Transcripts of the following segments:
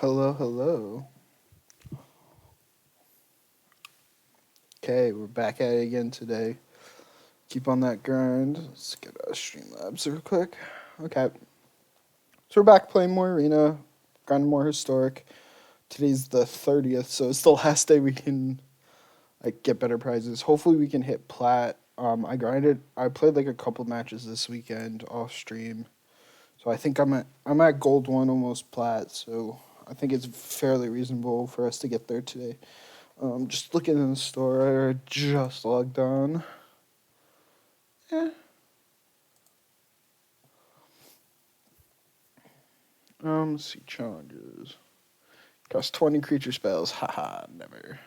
Hello, hello. Okay, we're back at it again today. Keep on that grind. Let's get Streamlabs real quick. Okay. So we're back playing more Arena, grinding more Historic. Today's the 30th, so it's the last day we can get better prizes. Hopefully we can hit plat. I played a couple matches this weekend off stream. So I think I'm at gold 1, almost plat, so I think it's fairly reasonable for us to get there today. Just looking in the store, I just logged on. Yeah. Let's see, challenges. Cost 20 creature spells. Haha, never.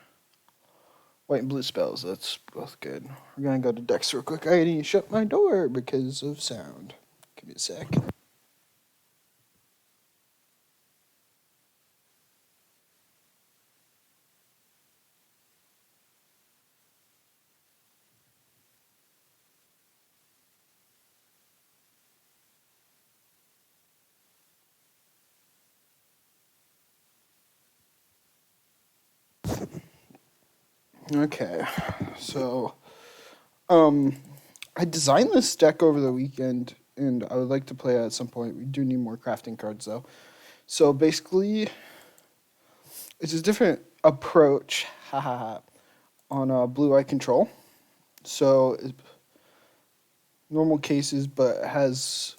White and blue spells, that's both good. We're gonna go to Dex real quick. I need to shut my door because of sound. Give me a sec. Okay, so, I designed this deck over the weekend, and I would like to play it at some point. We do need more crafting cards, though. So basically, it's a different approach, haha, on blue eye control. So normal cases, but has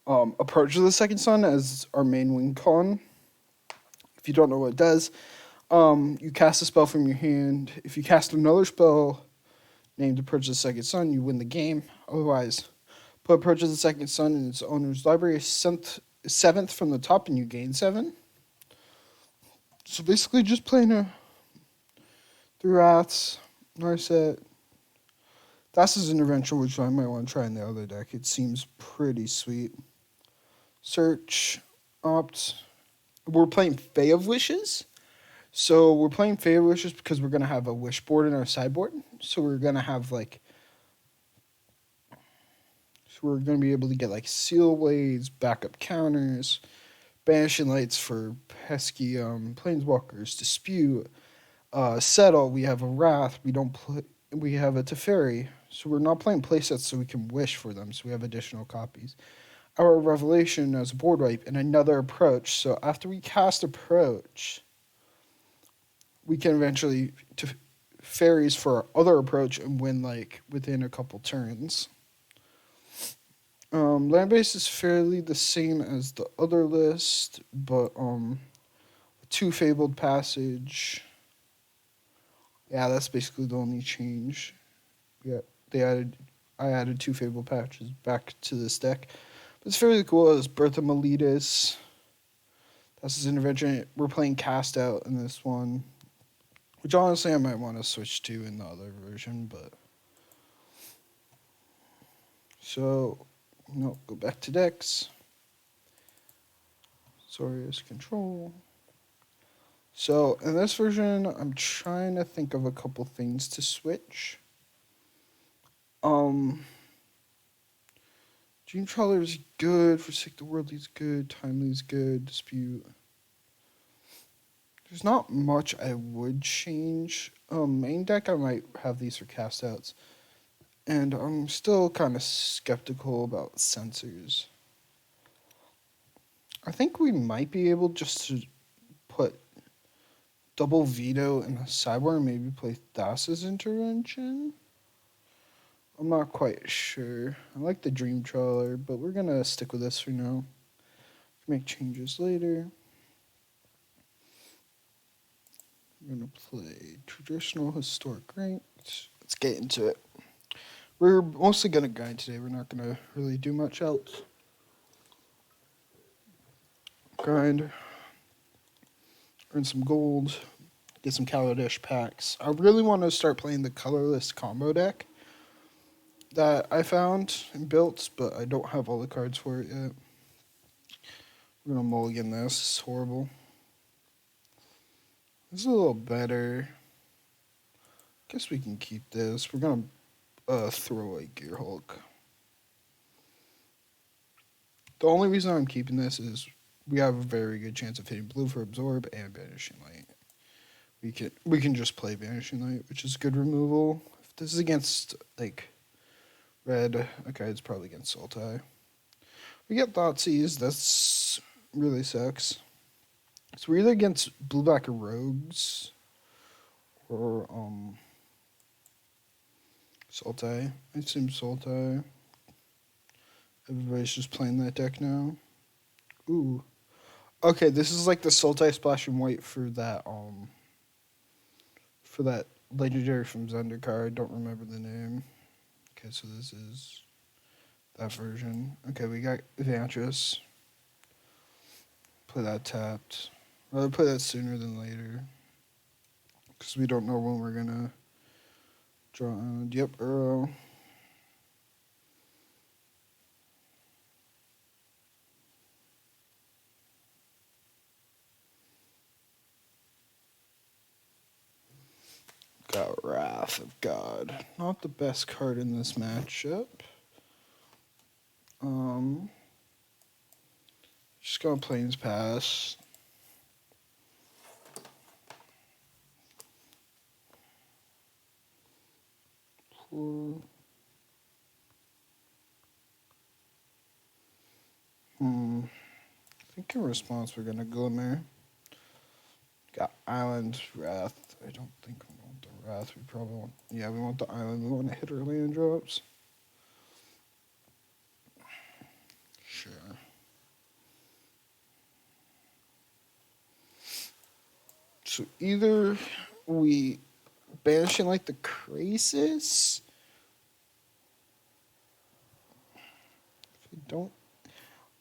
approach of the second sun as our main win con. If you don't know what it does, you cast a spell from your hand. If you cast another spell named Approach of the Second Sun, you win the game. Otherwise, put Approach of the Second Sun in its owner's library seventh from the top, and you gain 7. So basically, just playing through Wraths, Narset. Thassa's Intervention, which I might want to try in the other deck. It seems pretty sweet. Search, Opt. We're playing Fae of Wishes. So we're playing Fae of Wishes because we're going to have a wish board in our sideboard. So we're going to have so we're going to be able to get Seal Blades, backup counters, Banishing Lights for pesky Planeswalkers, Dispute, Settle. We have a Wrath. We have a Teferi. So we're not playing playsets so we can wish for them. So we have additional copies. Our Revelation as a board wipe and another Approach. So after we cast Approach, we can eventually fairies for our other Approach and win within a couple turns. Land base is fairly the same as the other list, but 2 Fabled Passage. Yeah, that's basically the only change. Yeah, I added 2 Fabled Patches back to this deck. But it's fairly cool. It's Birth of Meletus. That's his intervention. We're playing Cast Out in this one, which honestly I might want to switch to in the other version, but so go back to decks. Azorius control. So in this version, I'm trying to think of a couple things to switch. Dream Trawler is good. Forsake the World is good. Timely is good. Dispute. There's not much I would change. Main deck, I might have these for cast outs. And I'm still kind of skeptical about sensors. I think we might be able just to put double veto in the sideboard and maybe play Thassa's Intervention. I'm not quite sure. I like the Dream Trawler, but we're going to stick with this for now. Make changes later. We're going to play traditional historic ranked. Let's get into it. We're mostly going to grind today. We're not going to really do much else. Grind. Earn some gold. Get some Kaladesh packs. I really want to start playing the colorless combo deck that I found and built, but I don't have all the cards for it yet. We're going to mulligan this. It's horrible. This is a little better. Guess we can keep this. We're going to throw away Gear Hulk. The only reason I'm keeping this is we have a very good chance of hitting blue for absorb and banishing light. We can just play banishing light, which is good removal. If this is against like red, okay, it's probably against Sultai. We get Thoughtseize, that's really sucks. So we're either against blue black rogues or Sultai. I assume Sultai. Everybody's just playing that deck now. Ooh. Okay, this is like the Sultai splash and white for that legendary from Zendikar. I don't remember the name. Okay, so this is that version. Okay, we got Evantress. Play that tapped. Rather play that sooner than later. Because we don't know when we're gonna draw. Yep, Uro. Got Wrath of God. Not the best card in this matchup. Just gonna Plains Pass. I think in response we're gonna Glimmer. Got Island Wrath. I don't think we want the Wrath. We probably want. Yeah, we want the Island. We want to hit our land drops. Sure. So either we banish in like the Crisis. If we don't.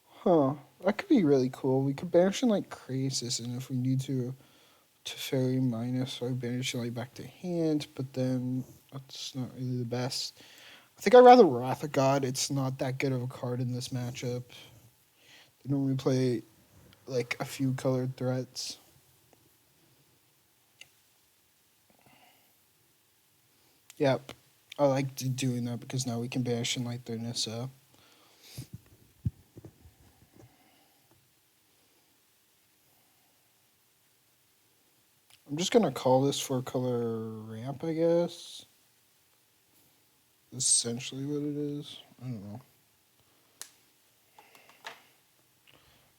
Huh. That could be really cool. We could banish in like Crisis, and if we need to Fairy minus, so I banish it like back to hand, but then that's not really the best. I think I'd rather Wrath of God. It's not that good of a card in this matchup. They normally play like a few colored threats. Yep. I like doing that because now we can banish in like their Nissa. I'm just gonna call this 4-color ramp, I guess. That's essentially what it is. I don't know.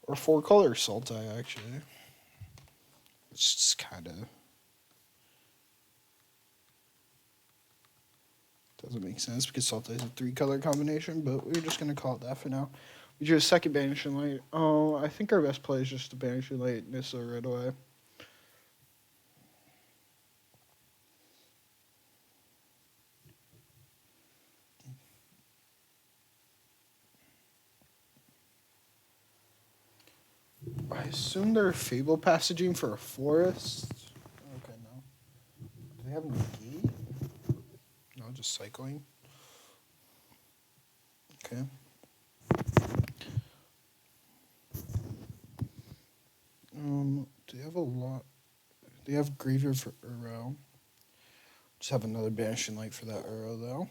Or 4-color Sultai, actually. It's just kind of doesn't make sense because Sultai is a 3-color combination, but we're just gonna call it that for now. We drew a second Banishing Light. Oh, I think our best play is just to Banishing Light Nissa right away. I assume they're Fable Passaging for a forest. Okay, no. Do they have Negate? No, just cycling. Okay. Do they have a lot? They have Graveyard for Uro. Just have another Banishing Light for that Uro, though.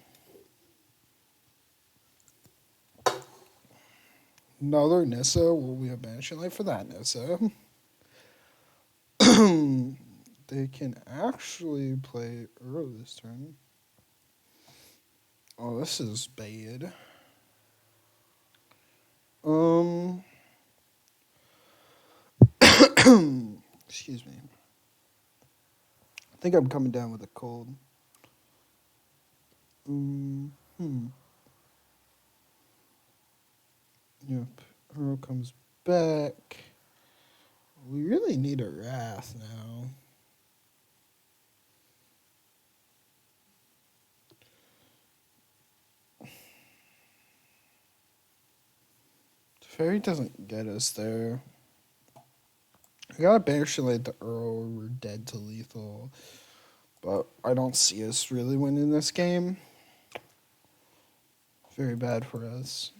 Another Nissa. Well, we have Banishing Light for that Nissa. They can actually play Uro this turn. Oh, this is bad. Excuse me. I think I'm coming down with a cold. Yep. Uro comes back. We really need a Wrath now. Fairy doesn't get us there. I gotta Banishing Light the Uro or we're dead to lethal. But I don't see us really winning this game. Very bad for us.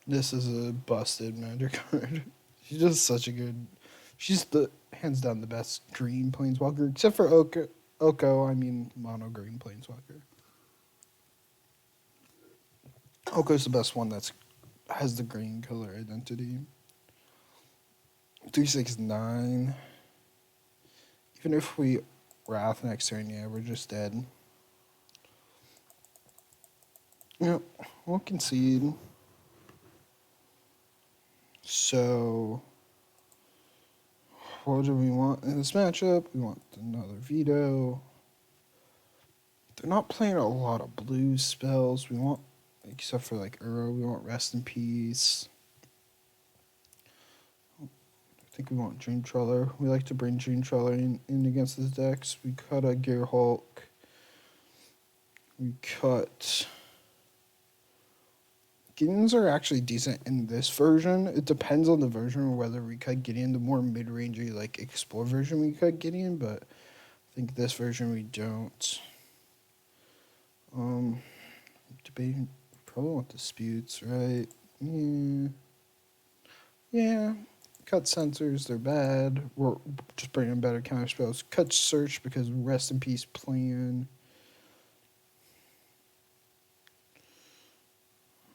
This is a busted Magic card. She's just such a good She's the hands down the best green planeswalker, except for Oko, I mean mono green planeswalker. Oko's the best one that's has the green color identity. 3/6/9. Even if we Wrath next turn, yeah, we're just dead. Yep, we'll concede. So, what do we want in this matchup? We want another veto. They're not playing a lot of blue spells. We want, except for like Uro, we want Rest in Peace. I think we want Dream Trawler. We like to bring Dream Trawler in against his decks. We cut a Gear Hulk. We cut. Gideons are actually decent in this version. It depends on the version whether we cut Gideon. The more mid-rangey, like Explore version, we cut Gideon, but I think this version we don't. Debating. Probably want Disputes, right? Yeah. Yeah. Cut Sensors, they're bad. We're just bringing better counter spells. Cut Search because Rest in Peace plan.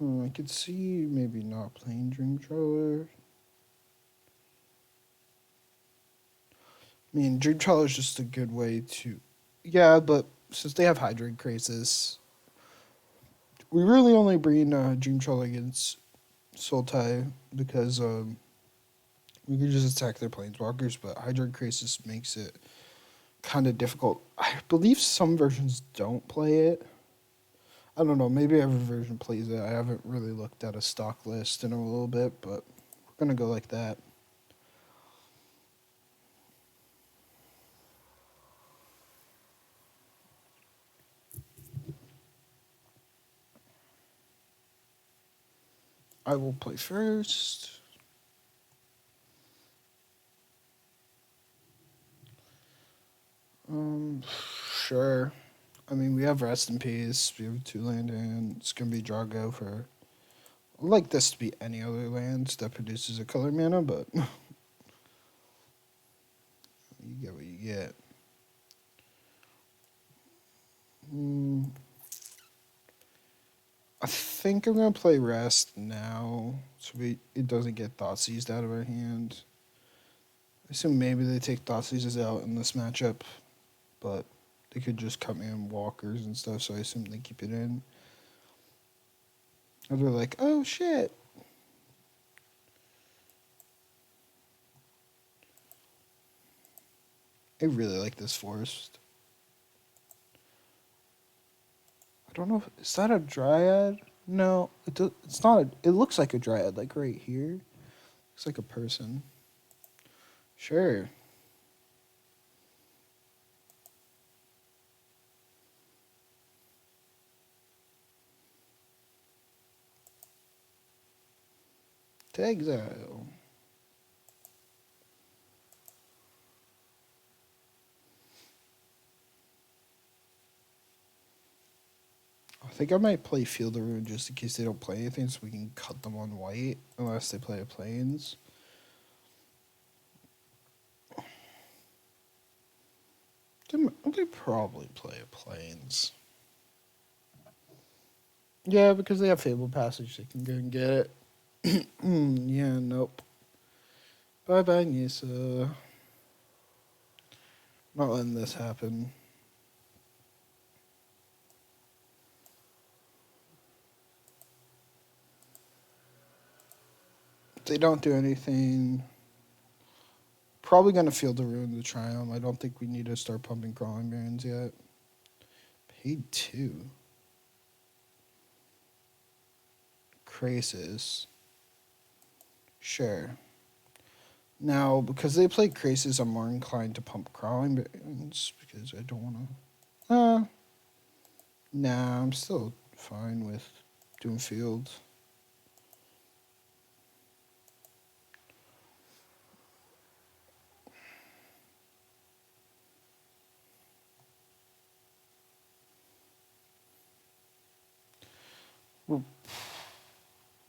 I could see maybe not playing Dream Trawler. I mean, Dream Trawler is just a good way to... Yeah, but since they have Hydrate Crisis, we really only bring Dream Trawler against Sultai because we can just attack their Planeswalkers, but Hydrate Crisis makes it kind of difficult. I believe some versions don't play it. I don't know, maybe every version plays it. I haven't really looked at a stock list in a little bit, but we're going to go like that. I will play first. Sure. I mean, we have Rest in Peace. We have 2 land hand. It's going to be Drago for... I'd like this to be any other land that produces a color mana, but... you get what you get. I think I'm going to play Rest now, so it doesn't get Thoughtseized out of our hand. I assume maybe they take Thoughtseizes out in this matchup, but they could just cut me in walkers and stuff, so I assume they keep it in. And they're like, oh shit. I really like this forest. I don't know, is that a Dryad? No, it's not. It looks like a Dryad, like right here. Looks like a person. Sure. To exile. I think I might play Field of Ruin just in case they don't play anything, so we can cut them on white unless they play a Plains. They probably play a Plains. Yeah, because they have Fable Passage, they can go and get it. Yeah, nope. Bye-bye, Nisa. Not letting this happen. If they don't do anything, probably going to Field of Ruin the Triumph. I don't think we need to start pumping Crawling Barons yet. Paid 2. Krasis. Sure. Now, because they play Krasis, I'm more inclined to pump Crawling Barons because I don't want to... Nah, I'm still fine with doing Field.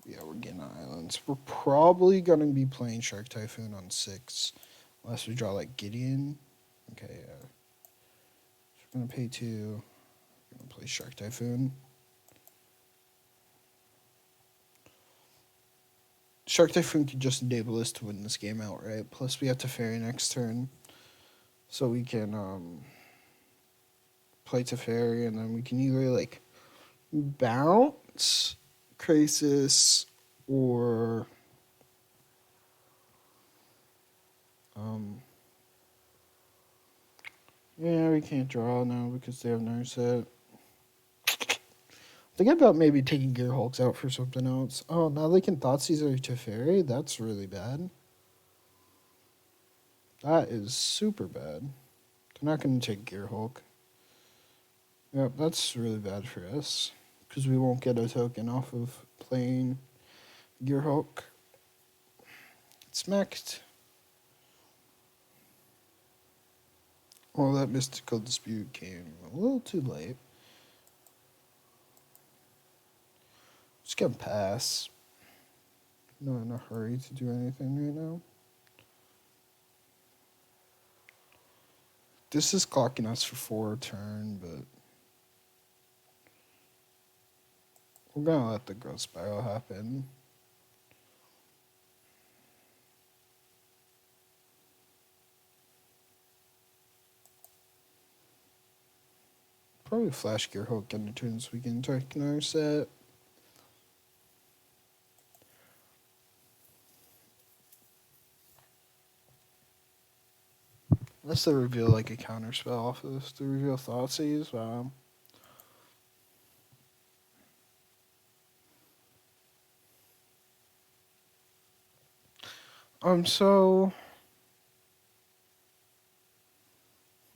Yeah, we're getting islands. We're probably going to be playing Shark Typhoon on 6. Unless we draw like Gideon. Okay, yeah. So we're gonna pay 2. We're gonna play Shark Typhoon. Shark Typhoon could just enable us to win this game outright. Plus we have Teferi next turn. So we can play Teferi and then we can either like bounce Crisis or yeah, we can't draw now because they have Narset. Think about maybe taking Gear Hulks out for something else. Oh, now they can Thoughtseize or Teferi? That's really bad. That is super bad. They're not going to take Gear Hulk. Yep, that's really bad for us. Because we won't get a token off of playing Gear Hulk. It's maxed. Oh, that Mystical Dispute came a little too late. Just gonna pass. Not in a hurry to do anything right now. This is clocking us for 4 turn, but we're gonna let the growth spiral happen. Probably Flash Gear Hulk on the turn so we can take another set. Unless they reveal like a counter spell off of this to reveal Thoughtseize. Wow. So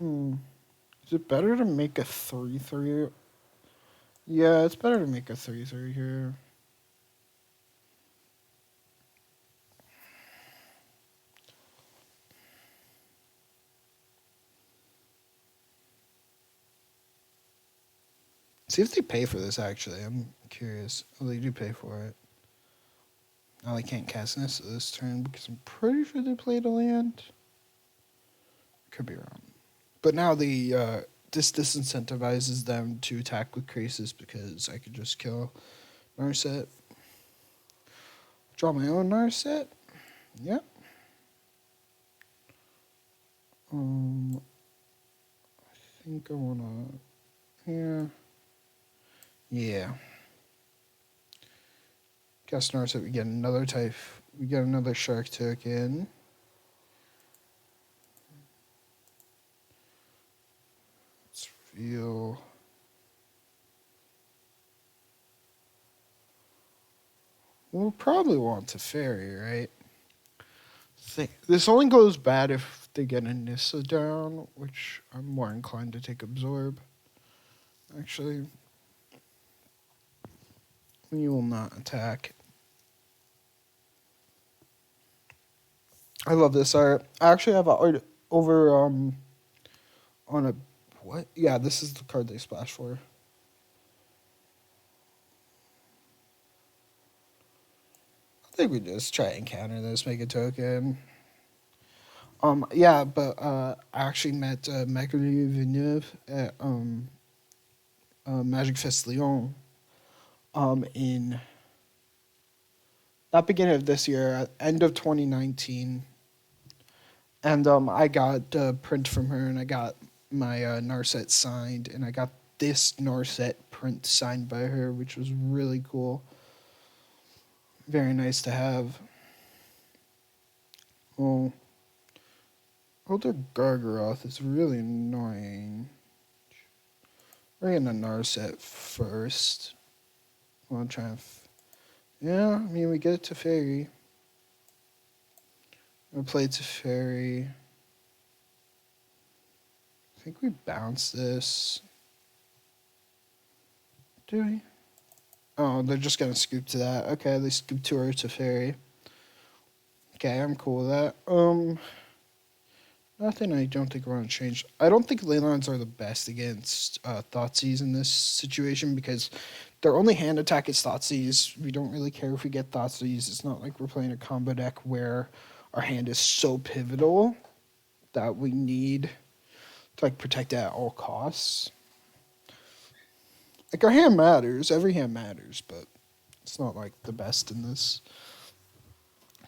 is it better to make a 3/3? Yeah, it's better to make a 3/3 here. See if they pay for this, actually. I'm curious. Oh, they do pay for it. Now they can't cast this turn because I'm pretty sure they played a land. Could be wrong. But now this disincentivizes them to attack with Crisis because I could just kill Narset. Draw my own Narset. Yep. I think I wanna. Yeah. Yeah. Cast Narset. We get another type. We get another Shark token. Let's reveal. We'll probably want Teferi, right? This only goes bad if they get a Nissa down, which I'm more inclined to take Absorb. Actually, we will not attack. I love this art. I actually have art over on a what? Yeah, this is the card they splash for. I think we just try and counter this, make a token. Yeah, but I actually met Macri Villeneuve at Magic Fest Lyon in not beginning of this year, end of 2019. And I got a print from her, and I got my Narset signed, and I got this Narset print signed by her, which was really cool. Very nice to have. Oh, Elder Gargaroth is really annoying. We're getting a Narset first. I'll try and... yeah, I mean, we get it to Fairy. We'll play to Fairy. I think we bounce this. Do we? Oh, they're just going to scoop to that. Okay, they scoop to her to Fairy. Okay, I'm cool with that. Nothing I don't think we're going to change. I don't think Leylons are the best against Thoughtseize in this situation because their only hand attack is Thoughtseize. We don't really care if we get Thoughtseize. It's not like we're playing a combo deck where our hand is so pivotal. that we need to like protect it at all costs. Like our hand matters, every hand matters, but it's not like the best in this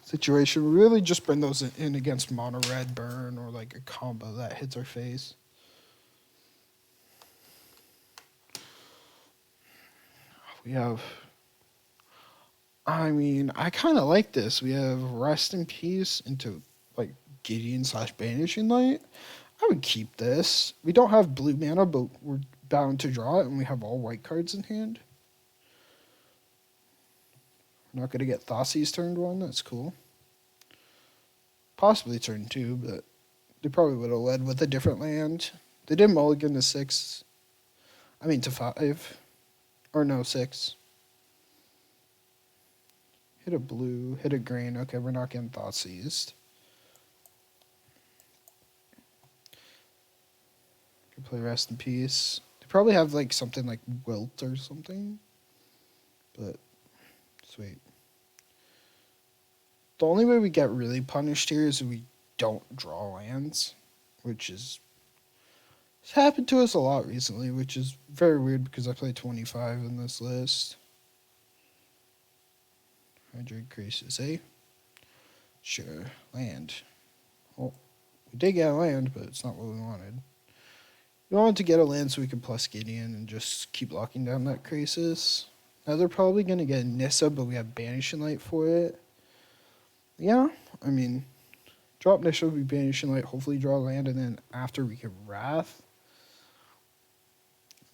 situation. We really just bring those in against mono red burn or like a combo that hits our face. We have, I mean, I kind of like this. We have Rest in Peace into like Gideon / Banishing Light. I would keep this. We don't have blue mana, but we're bound to draw it, and we have all white cards in hand. We're not going to get Thoughtseize turn 1. That's cool. Possibly turn 2, but they probably would have led with a different land. They did mulligan to 6. I mean to 5. Or no, 6. Hit a blue, hit a green. Okay, we're not getting Thoughtseized. Could play Rest in Peace. They probably have like something like Wilt or something. But, sweet. The only way we get really punished here is if we don't draw lands, which is... It's happened to us a lot recently, which is very weird because I play 25 in this list. 100 creases, eh? Sure, land. Well, we did get a land, but it's not what we wanted. We wanted to get a land so we could plus Gideon and just keep locking down that crisis. Now they're probably going to get Nissa, but we have Banishing Light for it. Yeah, I mean, drop Nissa, we Banishing Light, hopefully draw land, and then after we can Wrath.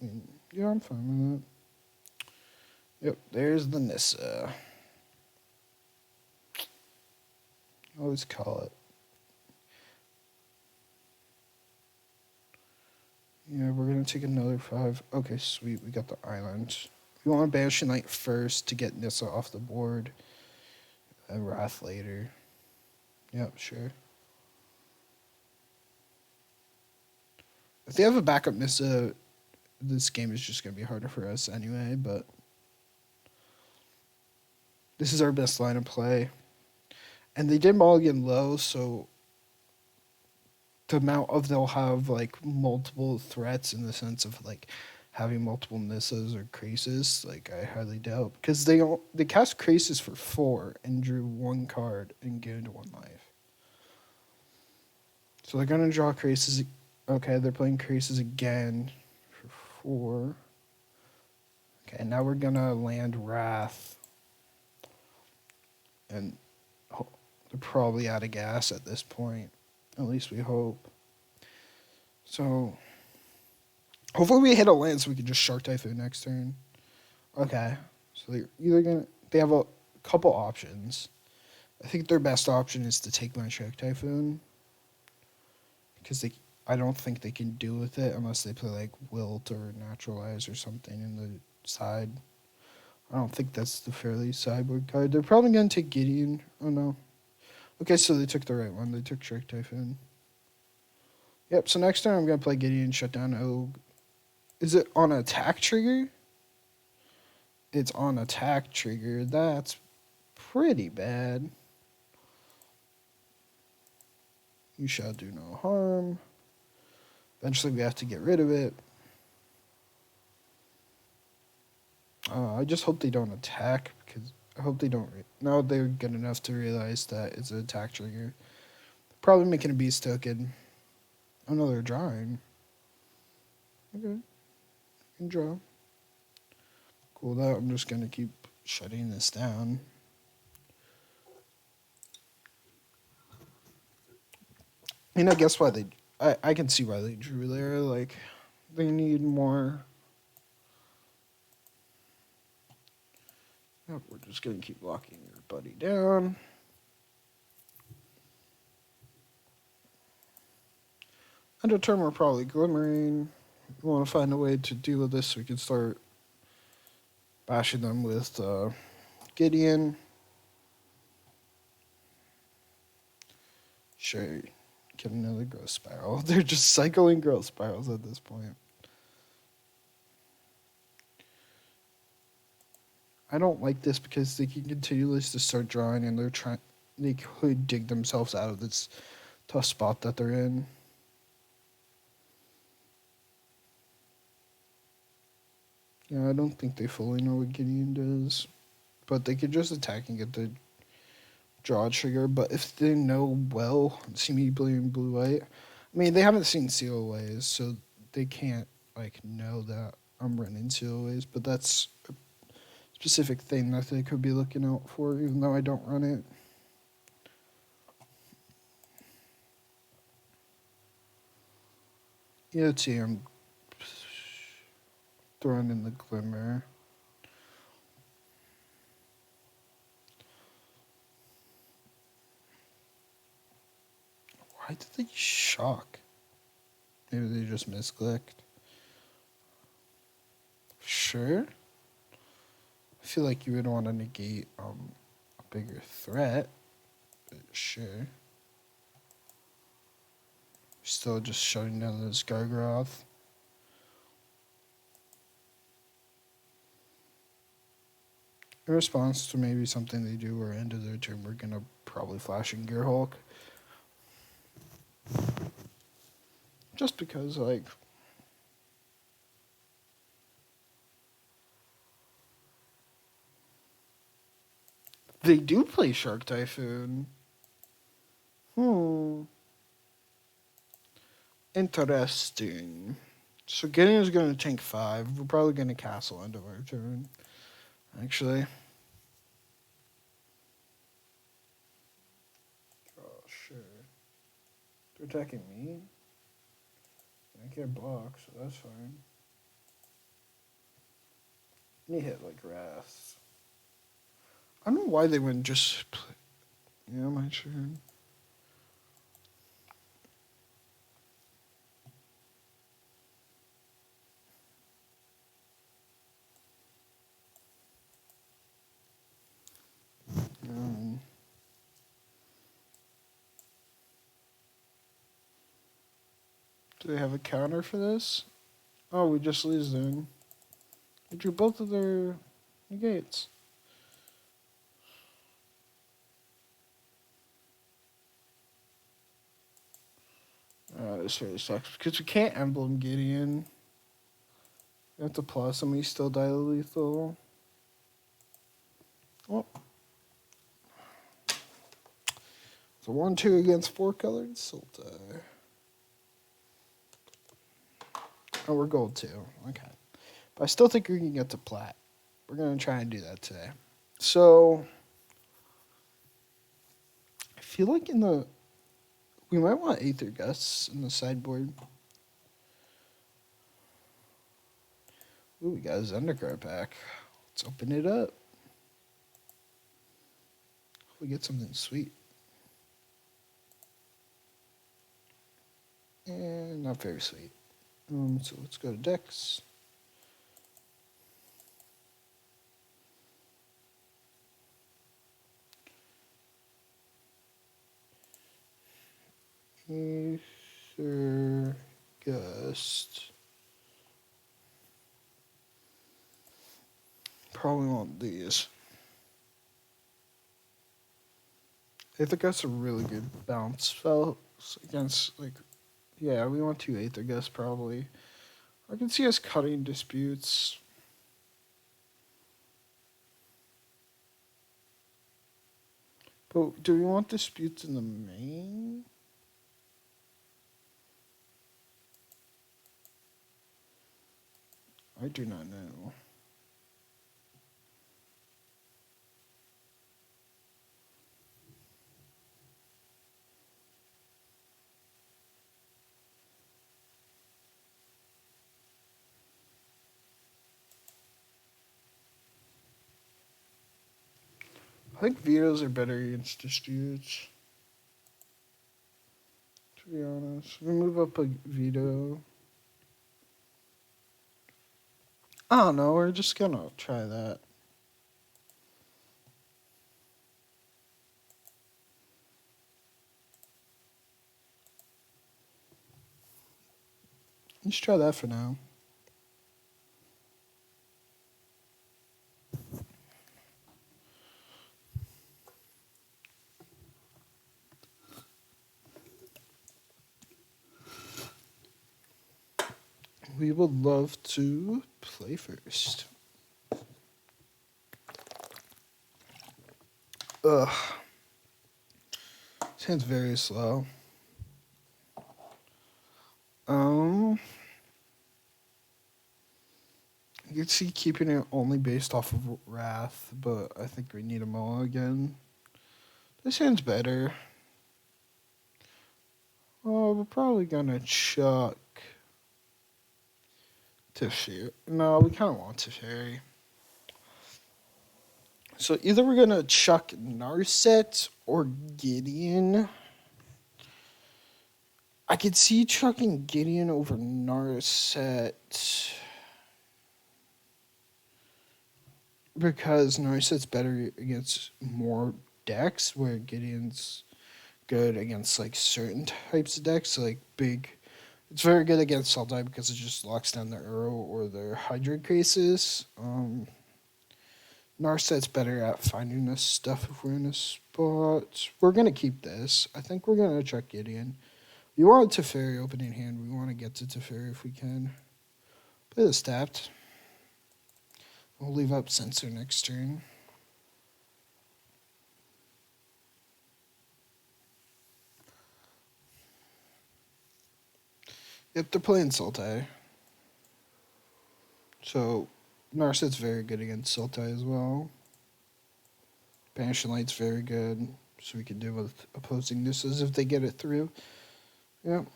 I mean, yeah, I'm fine with that. Yep, there's the Nissa. I always call it. Yeah, we're going to take another 5. Okay, sweet, we got the island. We want to Banishing Light first to get Nissa off the board. And Wrath later. Yep, sure. If they have a backup Nissa, this game is just going to be harder for us anyway, but this is our best line of play. And they did mulligan low, so the amount of they'll have like multiple threats in the sense of like having multiple Nissas or Krasis, like I highly doubt. Because they cast Krasis for 4 and drew 1 card and gained 1 life. So they're going to draw Krasis. Okay, they're playing Krasis again for 4. Okay, now we're going to land Wrath. And they're probably out of gas at this point. At least we hope. So, hopefully we hit a land so we can just Shark Typhoon next turn. Okay, so they're either going to... They have a couple options. I think their best option is to take my Shark Typhoon. Because I don't think they can do with it unless they play like Wilt or Naturalize or something in the side. I don't think that's the fairly sideboard card. They're probably going to take Gideon. Oh, no. Okay, so they took the right one. They took Shark Typhoon. Yep, so next time I'm going to play Gideon, shut down Ogre. Is it on attack trigger? It's on attack trigger. That's pretty bad. You shall do no harm. Eventually we have to get rid of it. I just hope they don't attack, because I hope they don't... Now they're good enough to realize that it's an attack trigger. Probably making a beast token. Oh no, they're drawing. Okay. You can draw. Cool, that I'm just going to keep shutting this down. And I guess why they... I can see why they drew there. Like, they need more... Yep, we're just going to keep locking your buddy down. End of turn, we're probably glimmering. We want to find a way to deal with this so we can start bashing them with Gideon. Sure, get another growth spiral. They're just cycling growth spirals at this point. I don't like this because they can continuously start drawing and they could dig themselves out of this tough spot that they're in. Yeah, I don't think they fully know what Gideon does. But they could just attack and get the draw trigger. But if they know well, see me blue and blue white. I mean, they haven't seen COAs, so they can't like know that I'm running COAs. But that's a specific thing that they could be looking out for, even though I don't run it. Yeah, let's see. I'm throwing in the glimmer. Why did they shock? Maybe they just misclicked. Sure. I feel like you would want to negate a bigger threat. But sure. Still just shutting down this Gargaroth. In response to maybe something they do or end of their turn, we're gonna probably flash in Gearhulk. Just because, like, they do play Shark Typhoon. Interesting. So Gideon's gonna tank 5. We're probably gonna castle end of our turn. Actually. Oh, sure. They're attacking me? I can't block, so that's fine. Me hit like Wrath. I don't know why they wouldn't just play. Yeah, my turn. Do they have a counter for this? Oh, we just lose then. They drew both of their negates. This really sucks because we can't emblem Gideon. We have to plus and we still die lethal. Oh. So 1-2 against 4-colored Sultai. Oh, we're gold too. Okay. But I still think we can get to plat. We're going to try and do that today. So, I feel like we might want Aether Gusts in the sideboard. Ooh, we got a Zendikar pack. Let's open it up. We get something sweet. And not very sweet. So let's go to Dex. Aether Gust. Probably want these. Aether Gust's a really good bounce spell against, like, yeah, we want 2 Aether Gusts probably. I can see us cutting disputes. But do we want disputes in the main? I do not know. I think vetoes are better against disputes. To be honest, we move up a veto. I don't know. We're just gonna try that. Let's try that for now. We would love to play first. Ugh. Sounds very slow. You can see keeping it only based off of Wrath, but I think we need them all again. This sounds better. Oh, we're probably gonna chuck Teferi. No, we kind of want Teferi. So either we're gonna chuck Narset or Gideon. I could see chucking Gideon over Narset because Narset's better against more decks, where Gideon's good against like certain types of decks, like big. It's very good against Sultai because it just locks down their Uro or their Hydra cases. Narset's better at finding this stuff if we're in a spot. We're gonna keep this. I think we're gonna check Gideon. We want Teferi opening hand. We want to get to Teferi if we can. Play this tapped. We'll leave up Censor next turn. Yep, they're playing Sultai. So, Narset's very good against Sultai as well. Banishing Light's very good, so we can deal with opposing Nisas if they get it through. Yep.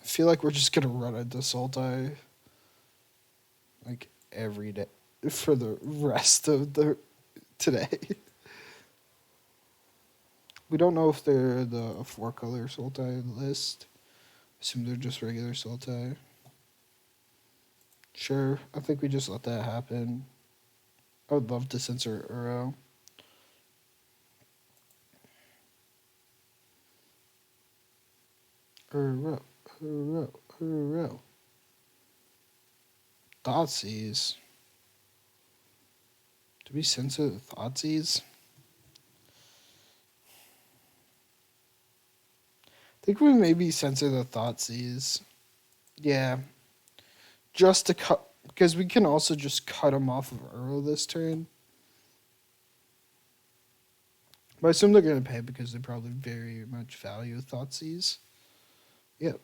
I feel like we're just going to run into Sultai like every day for the rest of the today. We don't know if they're the 4-color Sultai list. Assume they're just regular Sultai. Sure, I think we just let that happen. I would love to censor Uro. Uro. Thoughtseize. Do we censor the Thoughtseize? I think we maybe censor the Thoughtseize. Yeah. Just to cut, because we can also just cut them off of Uro this turn. But I assume they're going to pay because they probably very much value Thoughtseize. Yep.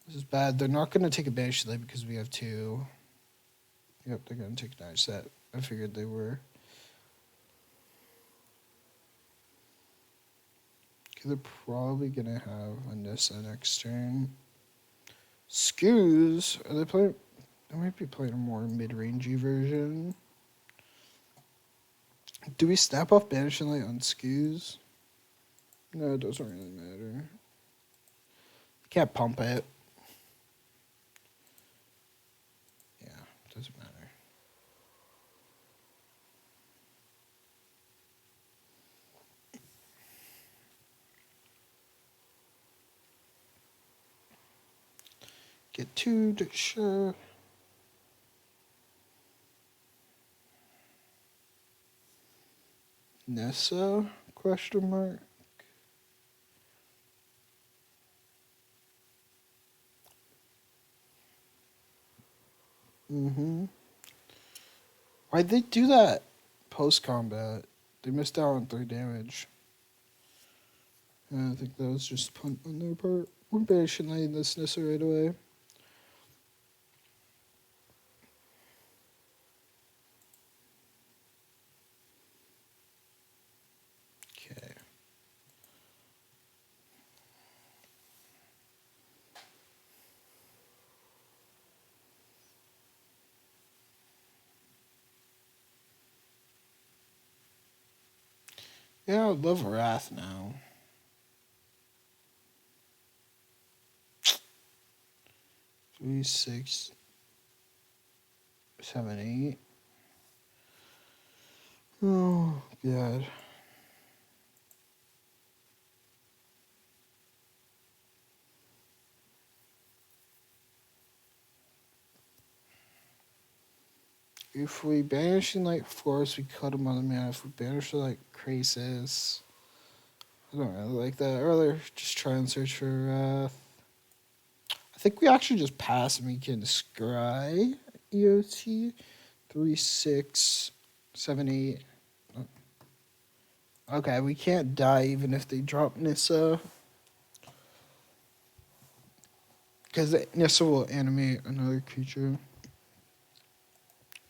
This is bad. They're not going to take a Banish Delay because we have 2. Yep, they're going to take another set. I figured they were. Okay, they're probably going to have a Nissa next turn. Scoos. Are they playing? They might be playing a more mid-rangey version. Do we snap off Banishing Light on Scoos? No, it doesn't really matter. Can't pump it. Yeah, it doesn't matter. Get 2 to sure. Nessa? Question mark. Why'd they do that post-combat? They missed out on 3 damage. I think that was just punt on their part. We're banishing Light this Nissa right away. Okay. Yeah, I love Wrath now. 3, 6, 7, 8. Oh, God. If we banish Light Force, we cut him on the mana. If we banish like Krasis, I don't really like that. I'd rather just try and search for Wrath. I think we actually just pass and we can scry EOT 3, 6, 7, 8. Okay, we can't die even if they drop Nissa. Because Nissa will animate another creature.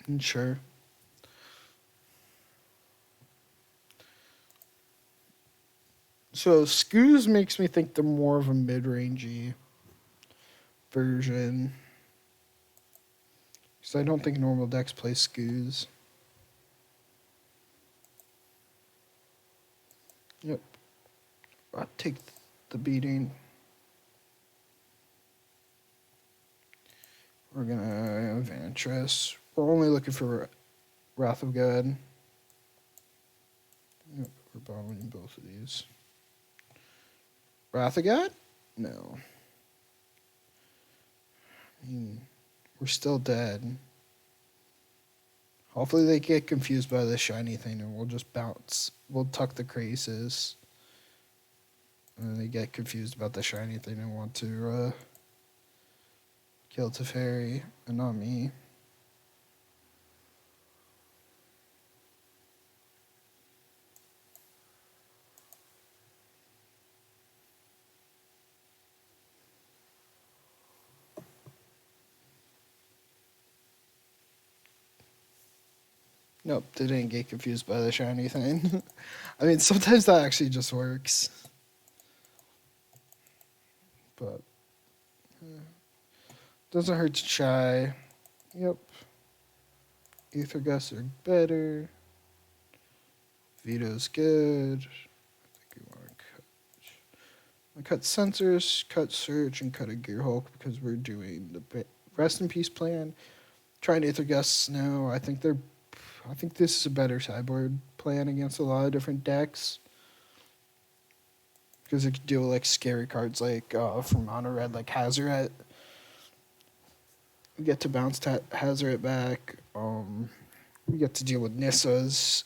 And sure. So Scoos makes me think they're more of a mid-rangey version. Because I don't think normal decks play Scoos. Yep. I'll take the beating. We're gonna Vantress. We're only looking for Wrath of God. Yep, we're bombing both of these. Wrath of God? No. I mean, we're still dead. Hopefully they get confused by the shiny thing and we'll just bounce. We'll tuck the Krasis. And then they get confused about the shiny thing and want to kill Teferi and not me. Nope, they didn't get confused by the shiny thing. I mean, sometimes that actually just works. But doesn't hurt to try. Yep. Ether Gusts are better. Veto's good. I think we want to cut sensors, cut search, and cut a Gear Hulk because we're doing the Rest in Peace plan. Trying Ether Gusts now. I think this is a better sideboard plan against a lot of different decks. Because it could deal with like scary cards like from Mono Red, like Hazoret. We get to bounce Hazoret back. We get to deal with Nissas.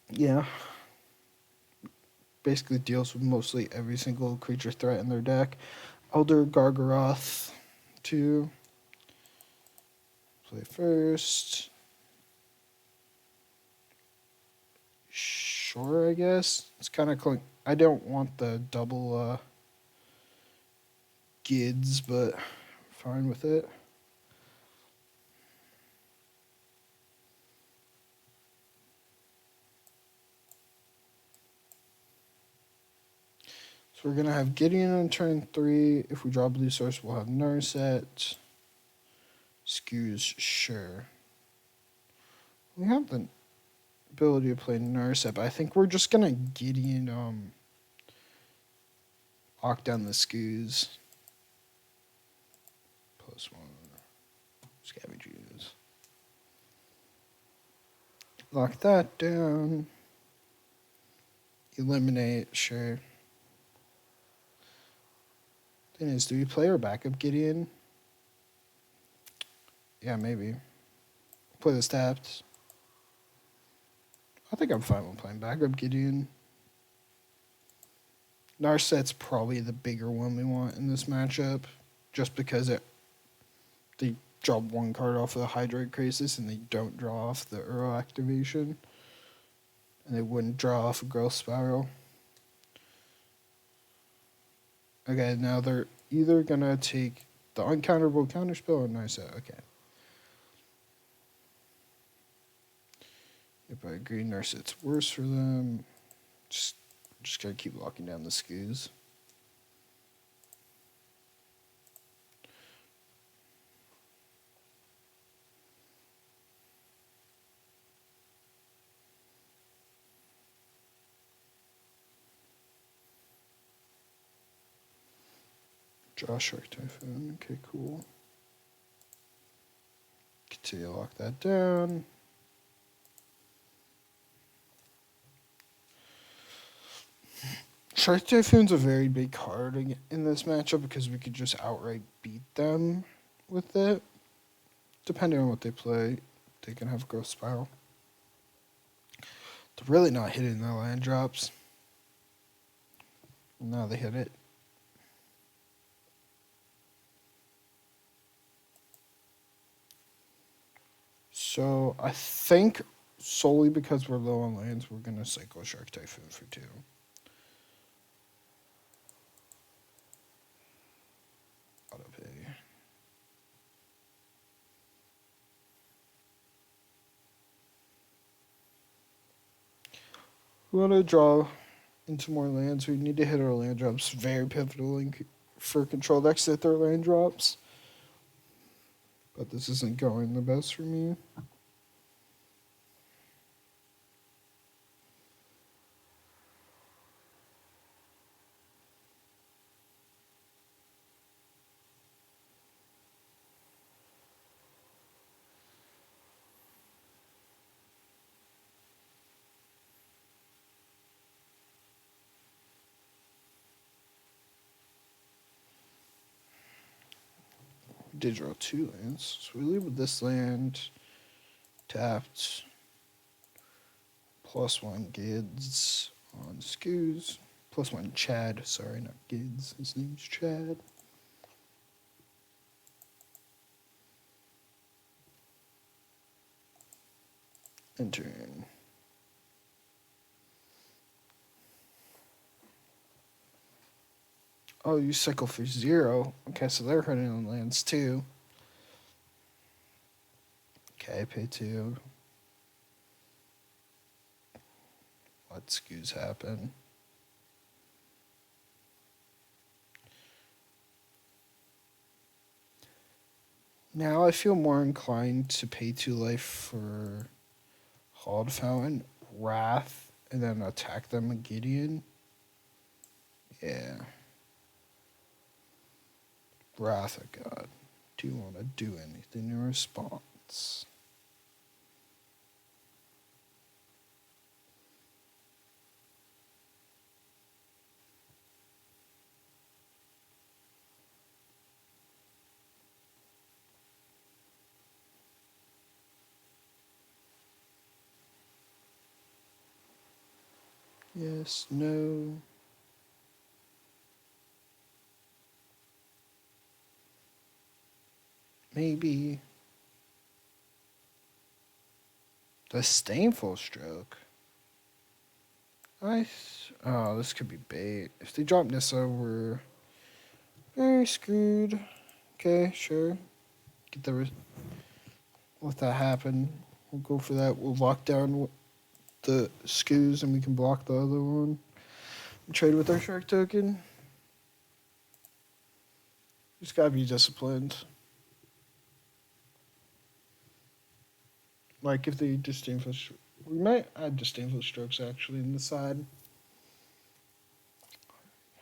Yeah. Basically deals with mostly every single creature threat in their deck. Elder Gargaroth, 2. Play first. Sure, I guess. It's kind of I don't want the double Gids, but fine with it. So we're going to have Gideon on turn 3. If we draw Blue Source, we'll have Narset. Skews, sure. We have the ability to play Narset, but I think we're just going to Gideon lock down the Skews. +1. Scavengers. Lock that down. Eliminate, sure. Thing is, do we play our backup Gideon? Yeah, maybe. Play this tapped. I think I'm fine with playing backup Gideon. Narset's probably the bigger one we want in this matchup, just because they draw one card off of the Hydrate Krasis and they don't draw off the Uro activation. And they wouldn't draw off a Growth Spiral. Okay, now they're either gonna take the uncounterable counterspell or Narset. Okay. If I agree, Narset's worse for them. Just gotta keep locking down the Skews. Draw Shark Typhoon. Okay, cool. Continue to lock that down. Shark Typhoon's a very big card in this matchup because we could just outright beat them with it. Depending on what they play, they can have Growth Spiral. They're really not hitting their land drops. Now they hit it. So I think solely because we're low on lands, we're gonna cycle Shark Typhoon for 2. Auto pay. We want to draw into more lands. We need to hit our land drops. Very pivotal for control decks to hit their land drops. But this isn't going the best for me. We did draw 2 lands. So we leave with this land tapped. +1 Gids on Scoos. +1 Chad. Sorry, not Gids. His name's Chad. Entering. Oh, you cycle for 0. Okay, so they're hunting on lands too. Okay, pay 2. Let Scoos happen. Now I feel more inclined to pay 2 life for Halled Fountain, Wrath, and then attack them with Gideon. Yeah. Wrath of God. Do you want to do anything in response? Yes, no. Maybe. Disdainful Stroke. Oh, this could be bait. If they drop Nissa, we're very screwed. Okay, sure. Let that happen. We'll go for that. We'll lock down the Scoos and we can block the other one. Trade with our Shark token. Just gotta be disciplined. Like if they disdainful, we might add disdainful strokes actually in the side.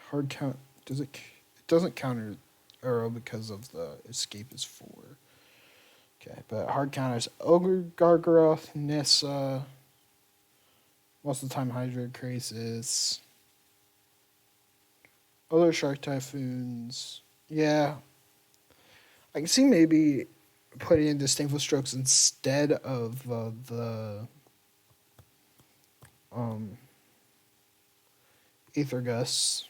Hard count does it? It doesn't counter arrow because of the escape is 4. Okay, but hard counters Ogre, Gargaroth, Nissa. Most of the time Hydra Crisis. Other Shark Typhoons. Yeah. I can see maybe putting in disdainful strokes instead of the Aether Gusts.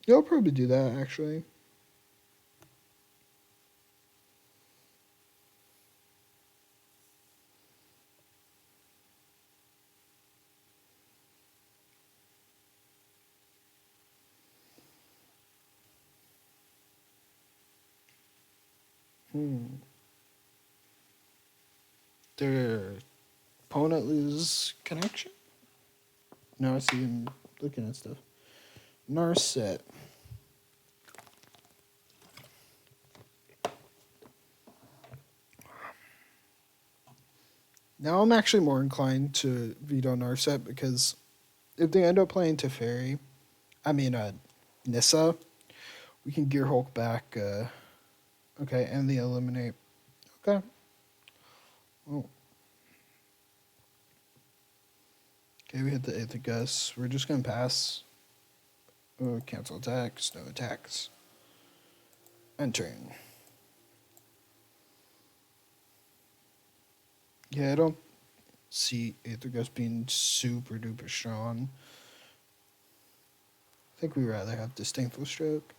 Yeah, I'll probably do that actually. Their opponent loses connection? No, I see him looking at stuff. Narset. Now I'm actually more inclined to veto Narset because if they end up playing Teferi, Nissa, we can Gear Hulk back. Okay, and the Eliminate. Okay. Oh. Okay, we hit the Aether Gus. We're just going to pass. Cancel attacks. No attacks. Entering. Yeah, I don't see Aether Gus being super duper strong. I think we'd rather have Disdainful Stroke.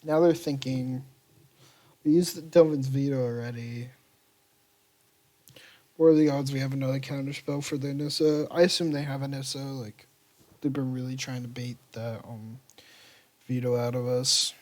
Now they're thinking We used Delvin's Veto already. What are the odds we have another counterspell for their Nissa? I assume they have a Nissa. Like, they've been really trying to bait that Veto out of us.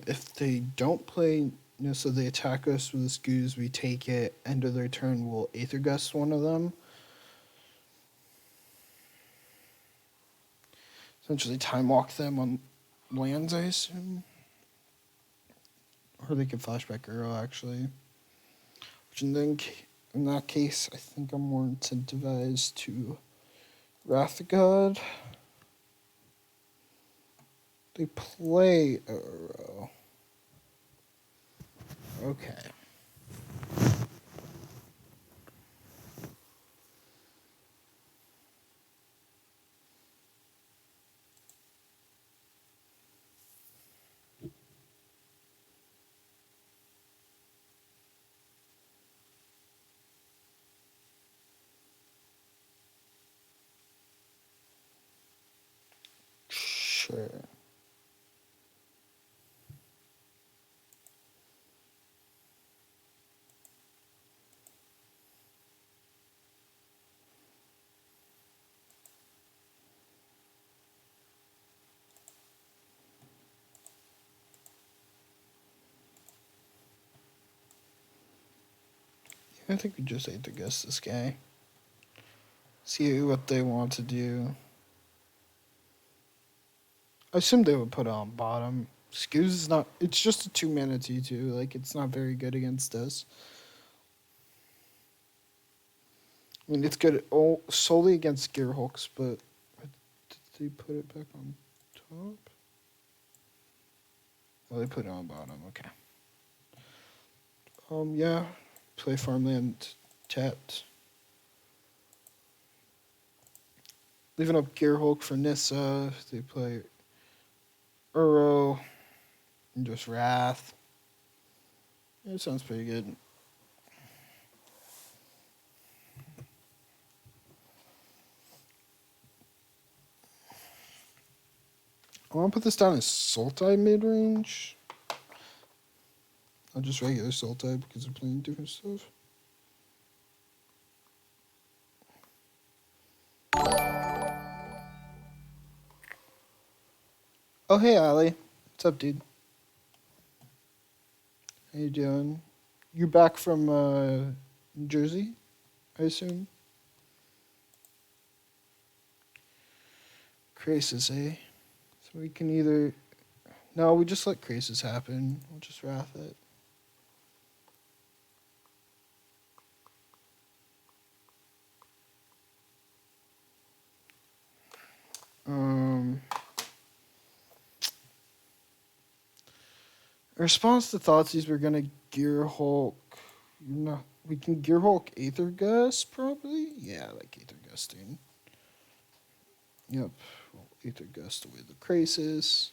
If they don't play Nissa, they attack us with this goose, we take it, end of their turn, we'll Aether Gust one of them. Essentially time walk them on lands, I assume. Or they could flashback Arrow, actually. Which in that case, I think I'm more incentivized to Wrath of God. They play Arrow. Okay. Sure. I think we just Aether Gust this guy. See what they want to do. I assume they would put it on bottom. Skewz is not. It's just a 2-mana T2. Like, it's not very good against us. I mean, it's good solely against Gearhulks, but did they put it back on top? Oh, they put it on bottom. Okay. Yeah. Play farmland tapped. Leaving up Gearhulk for Nissa. They play Uro and just Wrath. Yeah, it sounds pretty good. I want to put this down as Sultai mid-range. Not just regular Sultai because they're playing different stuff. Oh, hey, Ali. What's up, dude? How you doing? You back from New Jersey, I assume? Crisis, eh? So we can either... No, we just let Crisis happen. We'll just Wrath it. In response to Thoughtseize, we're gonna Gear Hulk. No, we can Gear Hulk Aether Gust, probably? Yeah, I like Aether Gusting. Yep, we'll Aether Gust away the Crisis.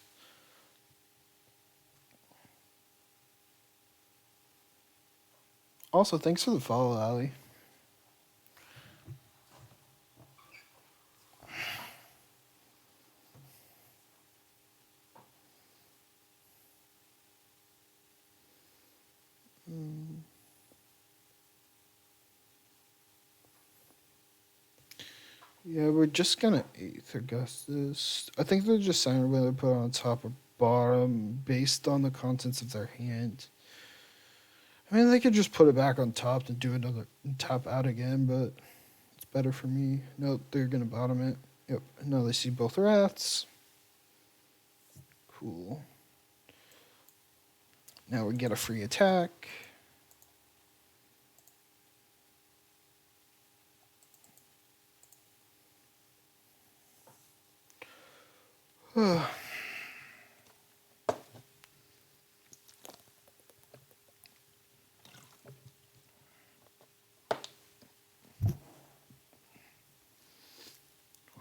Also, thanks for the follow, Ali. Yeah, we're just gonna Aether Gust this. I think they're just saying whether to put it on top or bottom based on the contents of their hand. I mean, they could just put it back on top and do another and tap out again, but it's better for me. No, they're gonna bottom it. Yep. Now they see both Wraths. Cool. Now we get a free attack.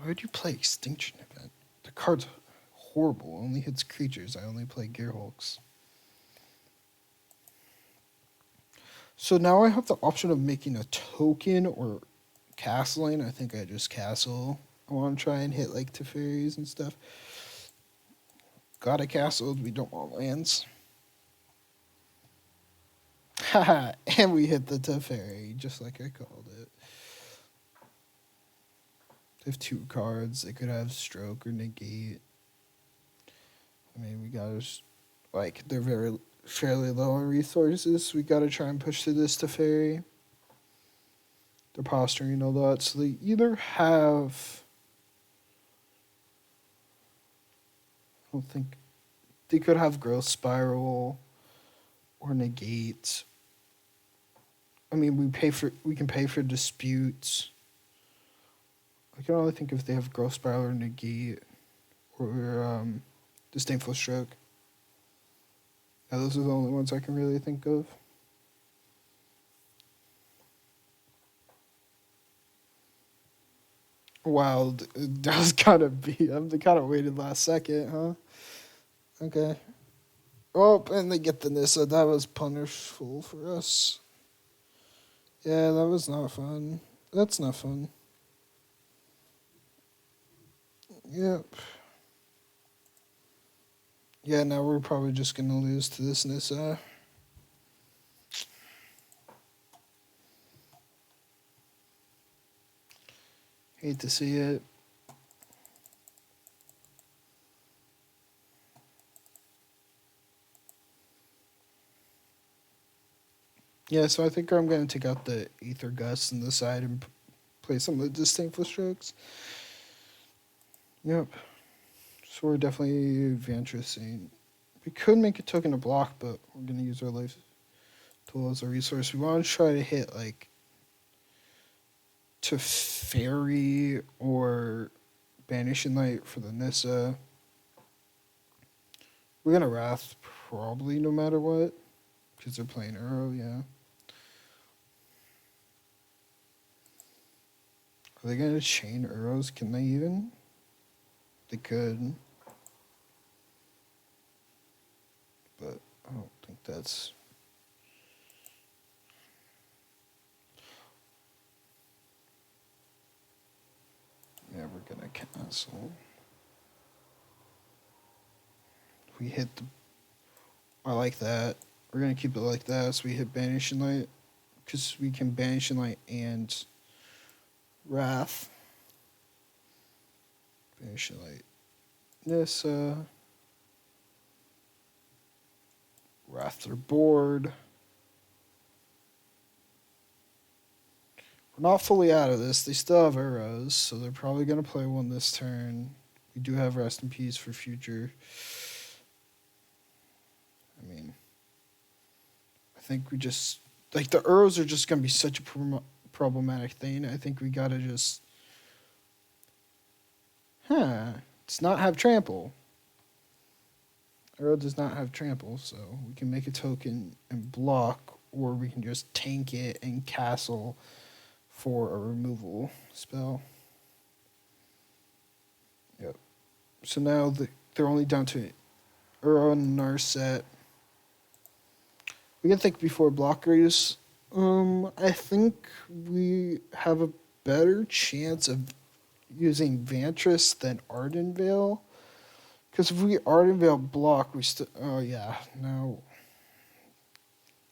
Why would you play Extinction Event? The card's horrible. Only hits creatures. I only play Gearhulks. So now I have the option of making a token or castling. I think I just castle. I want to try and hit like Teferis and stuff. Got a castle. We don't want lands. Haha, and we hit the Teferi, just like I called it. They have 2 cards. They could have Stroke or Negate. I mean, we gotta, like, they're fairly low on resources. We gotta try and push through this Teferi. They're posturing a lot, so they either have... I don't think... They could have Growth Spiral or Negate. I mean, we can pay for Disputes. I can only think if they have Growth Spiral or Negate or Disdainful Stroke. Yeah, those are the only ones I can really think of. Wow, that was kind of beat. I'm kind of waited last second, huh? Okay. Oh, and they get the Nissa. That was punishful for us. Yeah, that was not fun. That's not fun. Yep. Yeah, now we're probably just going to lose to this Nissa. Hate to see it. Yeah, so I think I'm going to take out the Aether Gust on the side and play some of the Disdainful Strokes. Yep. So we're definitely Vantressing. We could make a token to block, but we're going to use our life tool as a resource. We want to try to hit, like, Teferi or Banishing Light for the Nissa. We're going to Wrath probably no matter what, because they're playing Uro, yeah. Are they going to chain Uros? Can they even? They could. But I don't think that's... Yeah, we're going to cancel. We hit the... I like that. We're going to keep it like that. So we hit Banishing Light. Because we can Banishing Light and Wrath. Banishing Light. Nissa. Wrath their board. We're not fully out of this. They still have arrows, so they're probably going to play one this turn. We do have Rest in Peace for future. I mean, I think we just... Like, the arrows are just going to be such a problematic thing. I think we got to just... Does not have Trample. Arrow does not have Trample, so we can make a token and block, or we can just tank it and castle for a removal spell. Yep. So now they're only down to Uro and Narset. We can think before blockers. I think we have a better chance of using Vantress than Ardenvale. Because if we Ardenvale block, we still... Oh, yeah. No.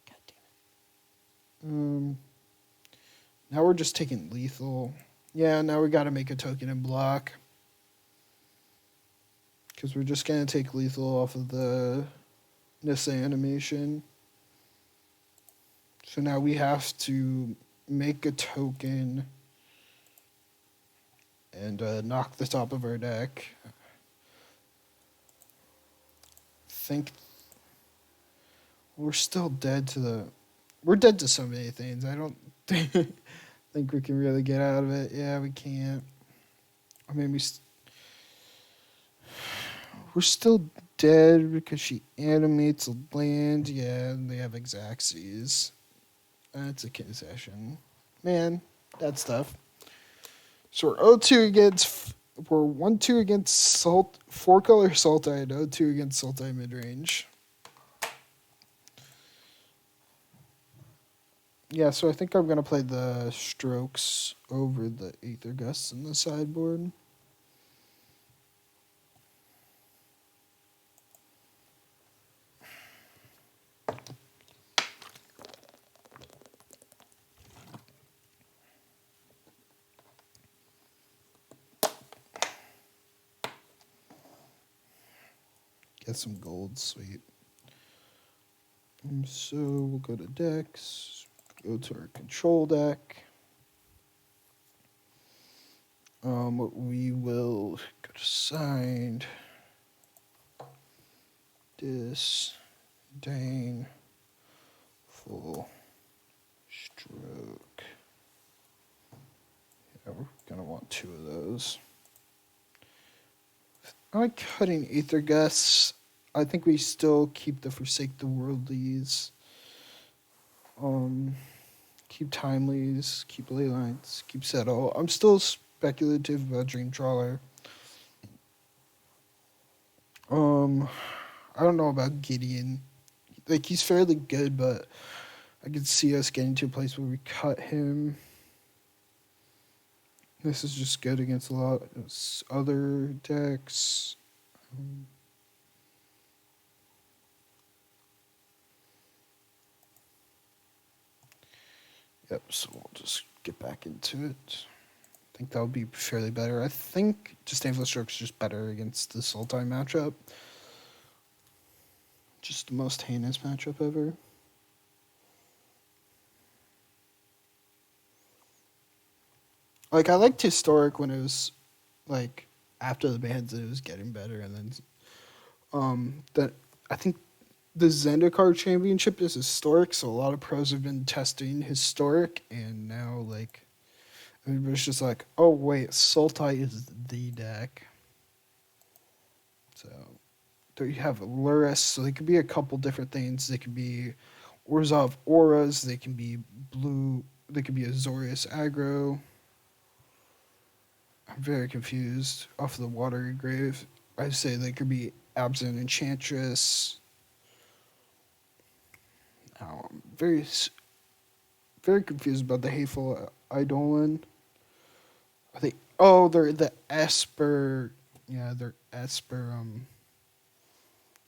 God damn it. Now we're just taking lethal. Yeah, now we got to make a token and block. Because we're just going to take lethal off of the Nissa animation. So now we have to make a token and knock the top of our deck. Think we're still dead to the... We're dead to so many things. I don't think we can really get out of it. Yeah, we can't. I mean, we're still dead because she animates a land. Yeah, and they have Xaxes. That's a concession. Man, that's tough. So we're 0-2 against we're 1-2 against Salt, 4-color Sultai, 0-2 against Sultai midrange. Yeah, so I think I'm gonna play the Strokes over the Aether Gusts in the sideboard. Get some gold, sweet. So we'll go to decks, go to our control deck. We will go to signed. Disdain. Full stroke. Yeah, we're gonna want 2 of those. I like cutting Aether Gusts. I think we still keep the Forsake the Worldlies. Keep Timelies, keep Leylines, keep Settle. I'm still speculative about Dream Trawler. I don't know about Gideon. Like, he's fairly good, but I could see us getting to a place where we cut him. This is just good against a lot of other decks. Yep, so we'll just get back into it. I think that would be fairly better. I think Disdainful Strokes is just better against the Sultai matchup. Just the most heinous matchup ever. Like, I liked Historic when it was, like, after the bans, it was getting better, and then, that I think the Zendikar Championship is Historic, so a lot of pros have been testing Historic, and now, like, everybody's just like, oh, wait, Sultai is the deck. So, there you have Luris, so they could be a couple different things. They could be Orzhov Auras, they can be blue, they could be Azorius aggro. I'm very confused off of the Watery Grave. I say they could be Absent Enchantress. Now, I'm very confused about the Hateful Eidolon. Are they? Oh, they're the Esper. Yeah, they're Esper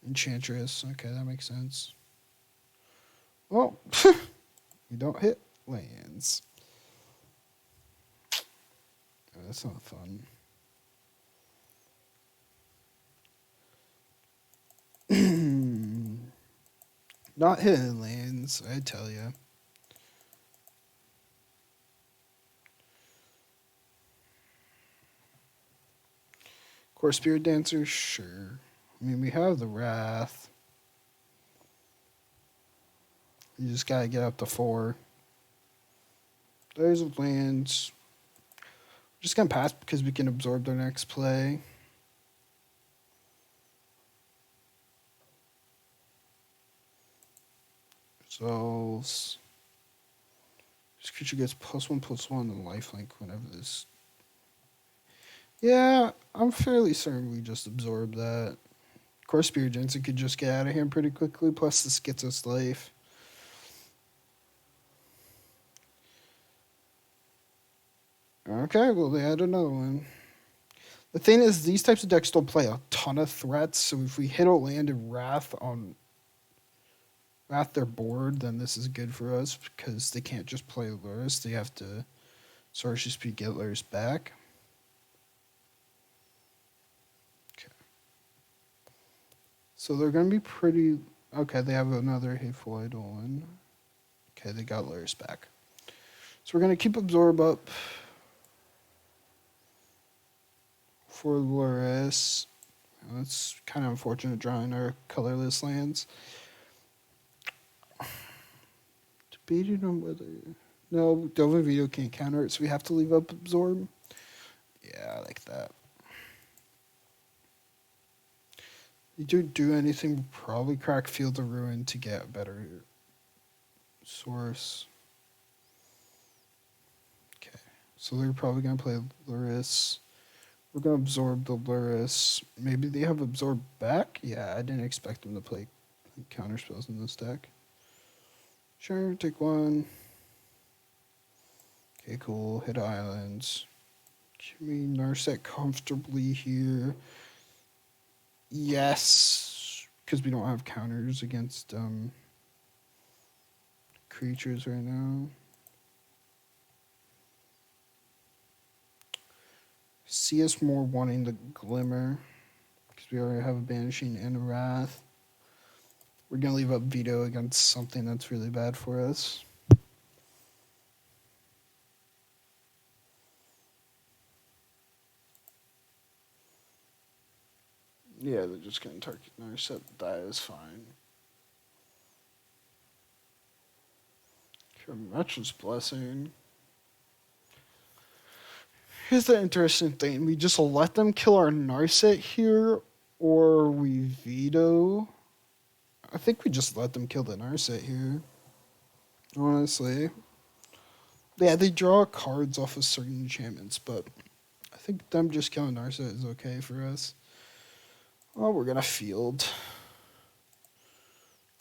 Enchantress. Okay, that makes sense. Well, we don't hit lands. Oh, that's not fun. Not hitting lands, I tell you. Core Spirit Dancer, sure. I mean, we have the Wrath. You just gotta get up to 4. There's lands. Just gonna pass because we can absorb their next play. So this creature gets +1/+1 and lifelink whenever this. Yeah, I'm fairly certain we just absorb that. Of course, Spirit Dancer could just get out of here pretty quickly. Plus, this gets us life. Okay, well, they add another one. The thing is, these types of decks don't play a ton of threats, so if we hit a land in Wrath on their board, then this is good for us because they can't just play Luris. They have to Sorcery Speed get Luris back. Okay. So they're going to be pretty... Okay, they have another Hateful Eidolon. Okay, they got Luris back. So we're going to keep Absorb up for Luris. That's kind of unfortunate drawing our colorless lands. Debating on whether... No, Delvin Veto can't counter it, so we have to leave up Absorb. Yeah, I like that. You do anything, probably crack Field of Ruin to get a better source. Okay, so they're probably going to play Luris. We're gonna absorb the Luris. Maybe they have absorb back? Yeah, I didn't expect them to play counter spells in this deck. Sure, take one. Okay, cool. Hit islands. Can we nurse it comfortably here? Yes, because we don't have counters against creatures right now. See us more wanting the Glimmer, because we already have a Banishing and a Wrath. We're going to leave up Veto against something that's really bad for us. Yeah, they're just going to target Narset. That is fine. Matchless Blessing. Here's the interesting thing. We just let them kill our Narset here, or we veto. I think we just let them kill the Narset here. Honestly. Yeah, they draw cards off of certain enchantments, but I think them just killing Narset is okay for us. Oh, we're going to field.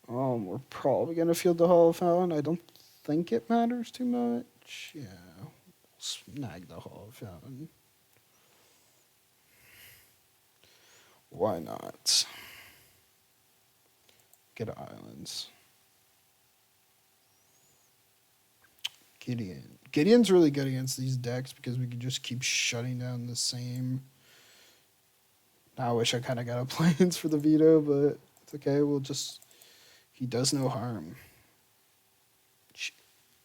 We're probably going to field the Hollow Fountain. I don't think it matters too much. Yeah, we'll snag the Hollow Fountain. Why not? Get islands. Gideon. Gideon's really good against these decks because we can just keep shutting down the same. Now I wish I kind of got a plans for the veto, but it's okay. We'll just... He does no harm.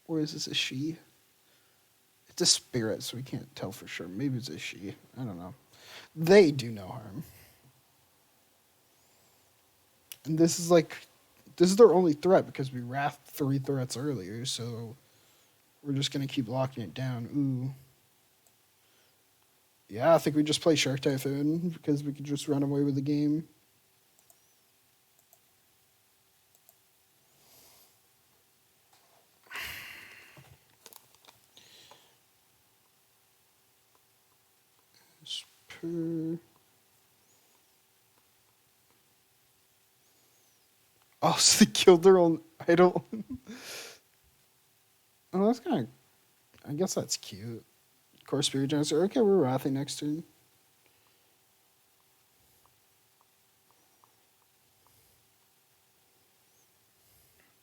Or is this a she? It's a spirit, so we can't tell for sure. Maybe it's a she. I don't know. They do no harm. And this is their only threat because we wrathed 3 threats earlier, so we're just going to keep locking it down. Ooh. Yeah, I think we just play Shark Typhoon because we could just run away with the game. Oh, so they killed their own idol. Oh, that's kind of... I guess that's cute. Core Spirit Dancer. Okay, we're wrathing next turn.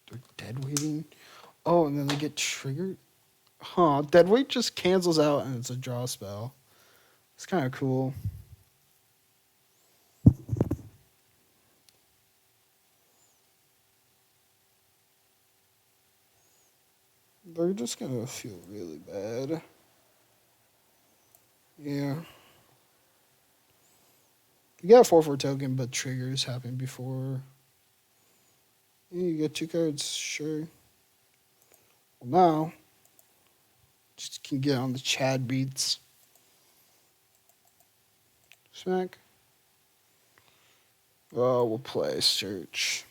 They're dead waiting. Oh, and then they get triggered. Huh? Dead weight just cancels out, and it's a draw spell. It's kind of cool. They're just gonna feel really bad. Yeah. You got a 4/4 token, but triggers happen before. Yeah, you get 2 cards, sure. Well, now, just can get on the Chad beats. Smack. Oh, we'll play Search.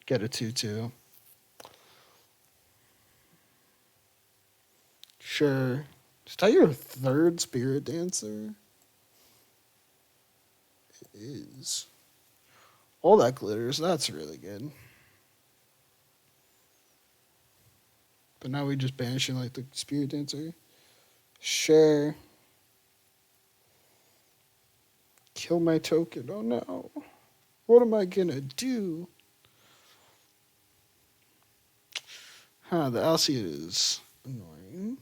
Get a 2/2. Sure. Is that your 3rd Spirit Dancer? It is. All that glitters, that's really good. But now we just banishing the Spirit Dancer. Sure. Kill my token. Oh no. What am I gonna do? Huh, the Alcid is annoying.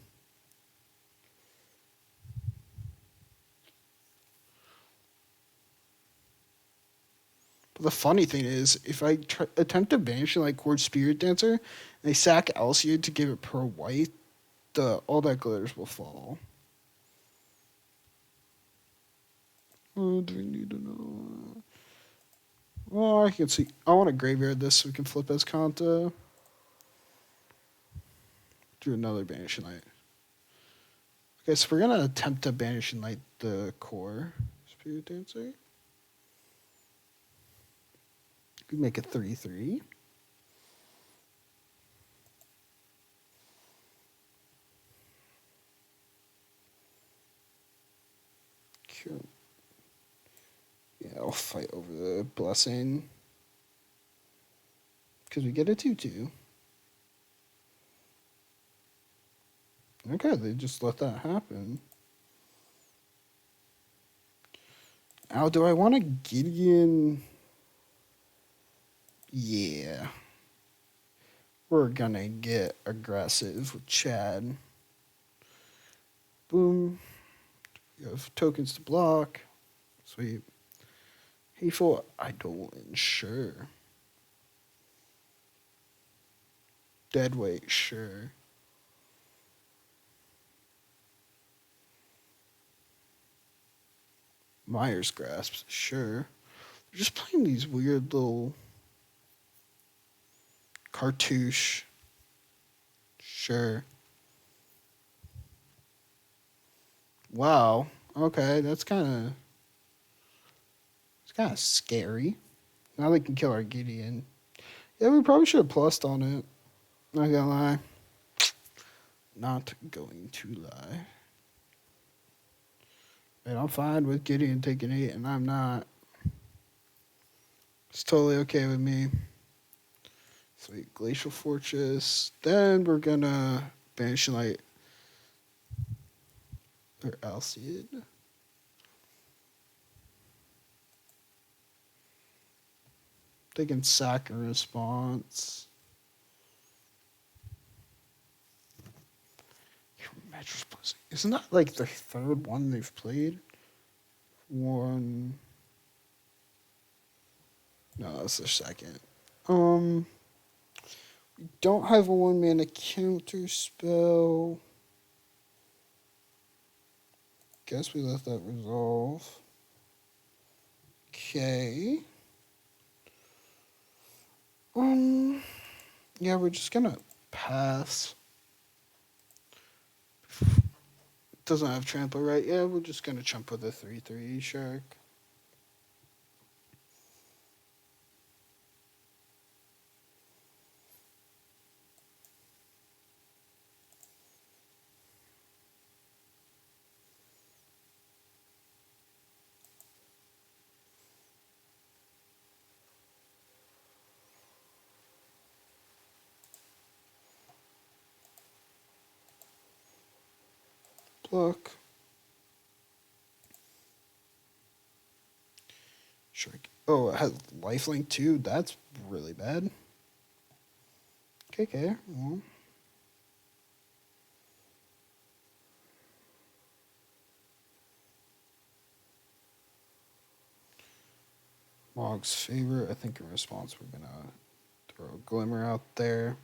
But the funny thing is, if I attempt to banish Cord Spirit Dancer, and I sack Alcid to give it per white, all that glitters will fall. Oh, do we need to know? Well, I can see. I want to graveyard this so we can flip Escanta. Do another Banishing Light. Okay, so we're going to attempt to Banishing Light the core Spirit Dancer. We make it 3/3. blessing. Because we get a 2/2. Okay, they just let that happen. Now, do I want a Gideon? Yeah. We're gonna get aggressive with Chad. Boom. You have tokens to block. Sweet. Hateful Idolin, sure. Deadweight, sure. Myers Grasp, sure. They're just playing these weird little cartouche. Sure. Wow. Okay, it's kind of scary. Now they can kill our Gideon. Yeah, we probably should have plussed on it. Not gonna lie. Not going to lie. And I'm fine with Gideon taking 8, and I'm not. It's totally okay with me. Sweet. Glacial Fortress. Then we're gonna Banish Light or Alcid. They can sack in response. Isn't that like the third one they've played? One. No, that's their second. We don't have a 1-mana counter spell. Guess we let that resolve. Okay. Yeah, we're just gonna pass. Doesn't have trample, right? Yeah, we're just gonna jump with a 3/3 shark. Block. Shark. Oh, it has lifelink too. That's really bad. Okay. Well. Mog's favorite. I think in response we're gonna throw a Glimmer out there.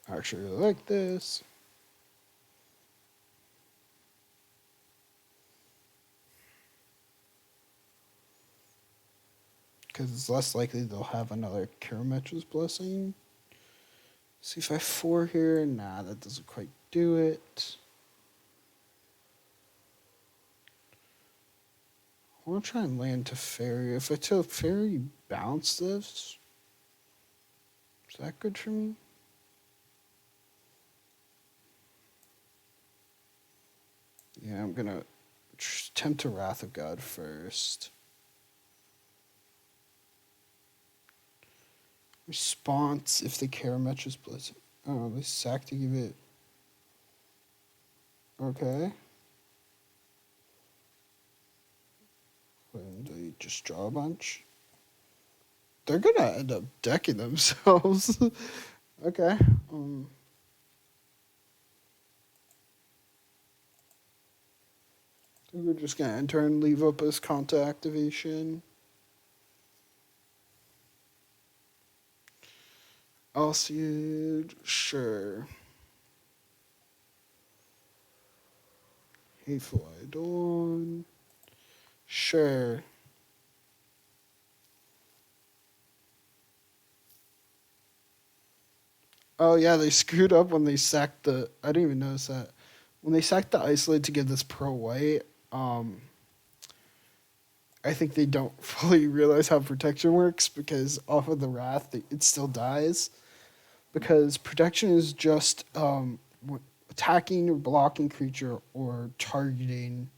I actually really like this. Because it's less likely they'll have another Karametra's Blessing. See if I have 4 here. Nah, that doesn't quite do it. I want to try and land to Fairy. If I tell Fairy bounce this, is that good for me? Yeah, I'm gonna attempt to Wrath of God first. Response if the Karametra's Blessing. Oh, they sack to give it. Okay. And they just draw a bunch. They're gonna end up decking themselves. Okay. We're just gonna enter and leave up as Conta activation. Alcid, sure. Hateful Idol, sure. Oh yeah, they screwed up when they sacked the. I didn't even notice that. When they sacked the Isolate to give this pro white, I think they don't fully realize how protection works because off of the Wrath, it still dies. Because protection is just attacking or blocking creature or targeting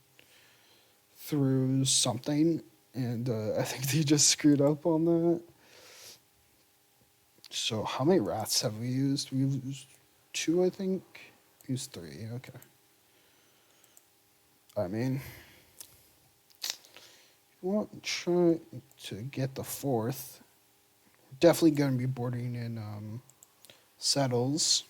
through something, and I think they just screwed up on that. So how many rats have we used? We've used 2, I think. Used 3. Okay. I mean, we want to try to get the 4th. Definitely going to be boarding in settles.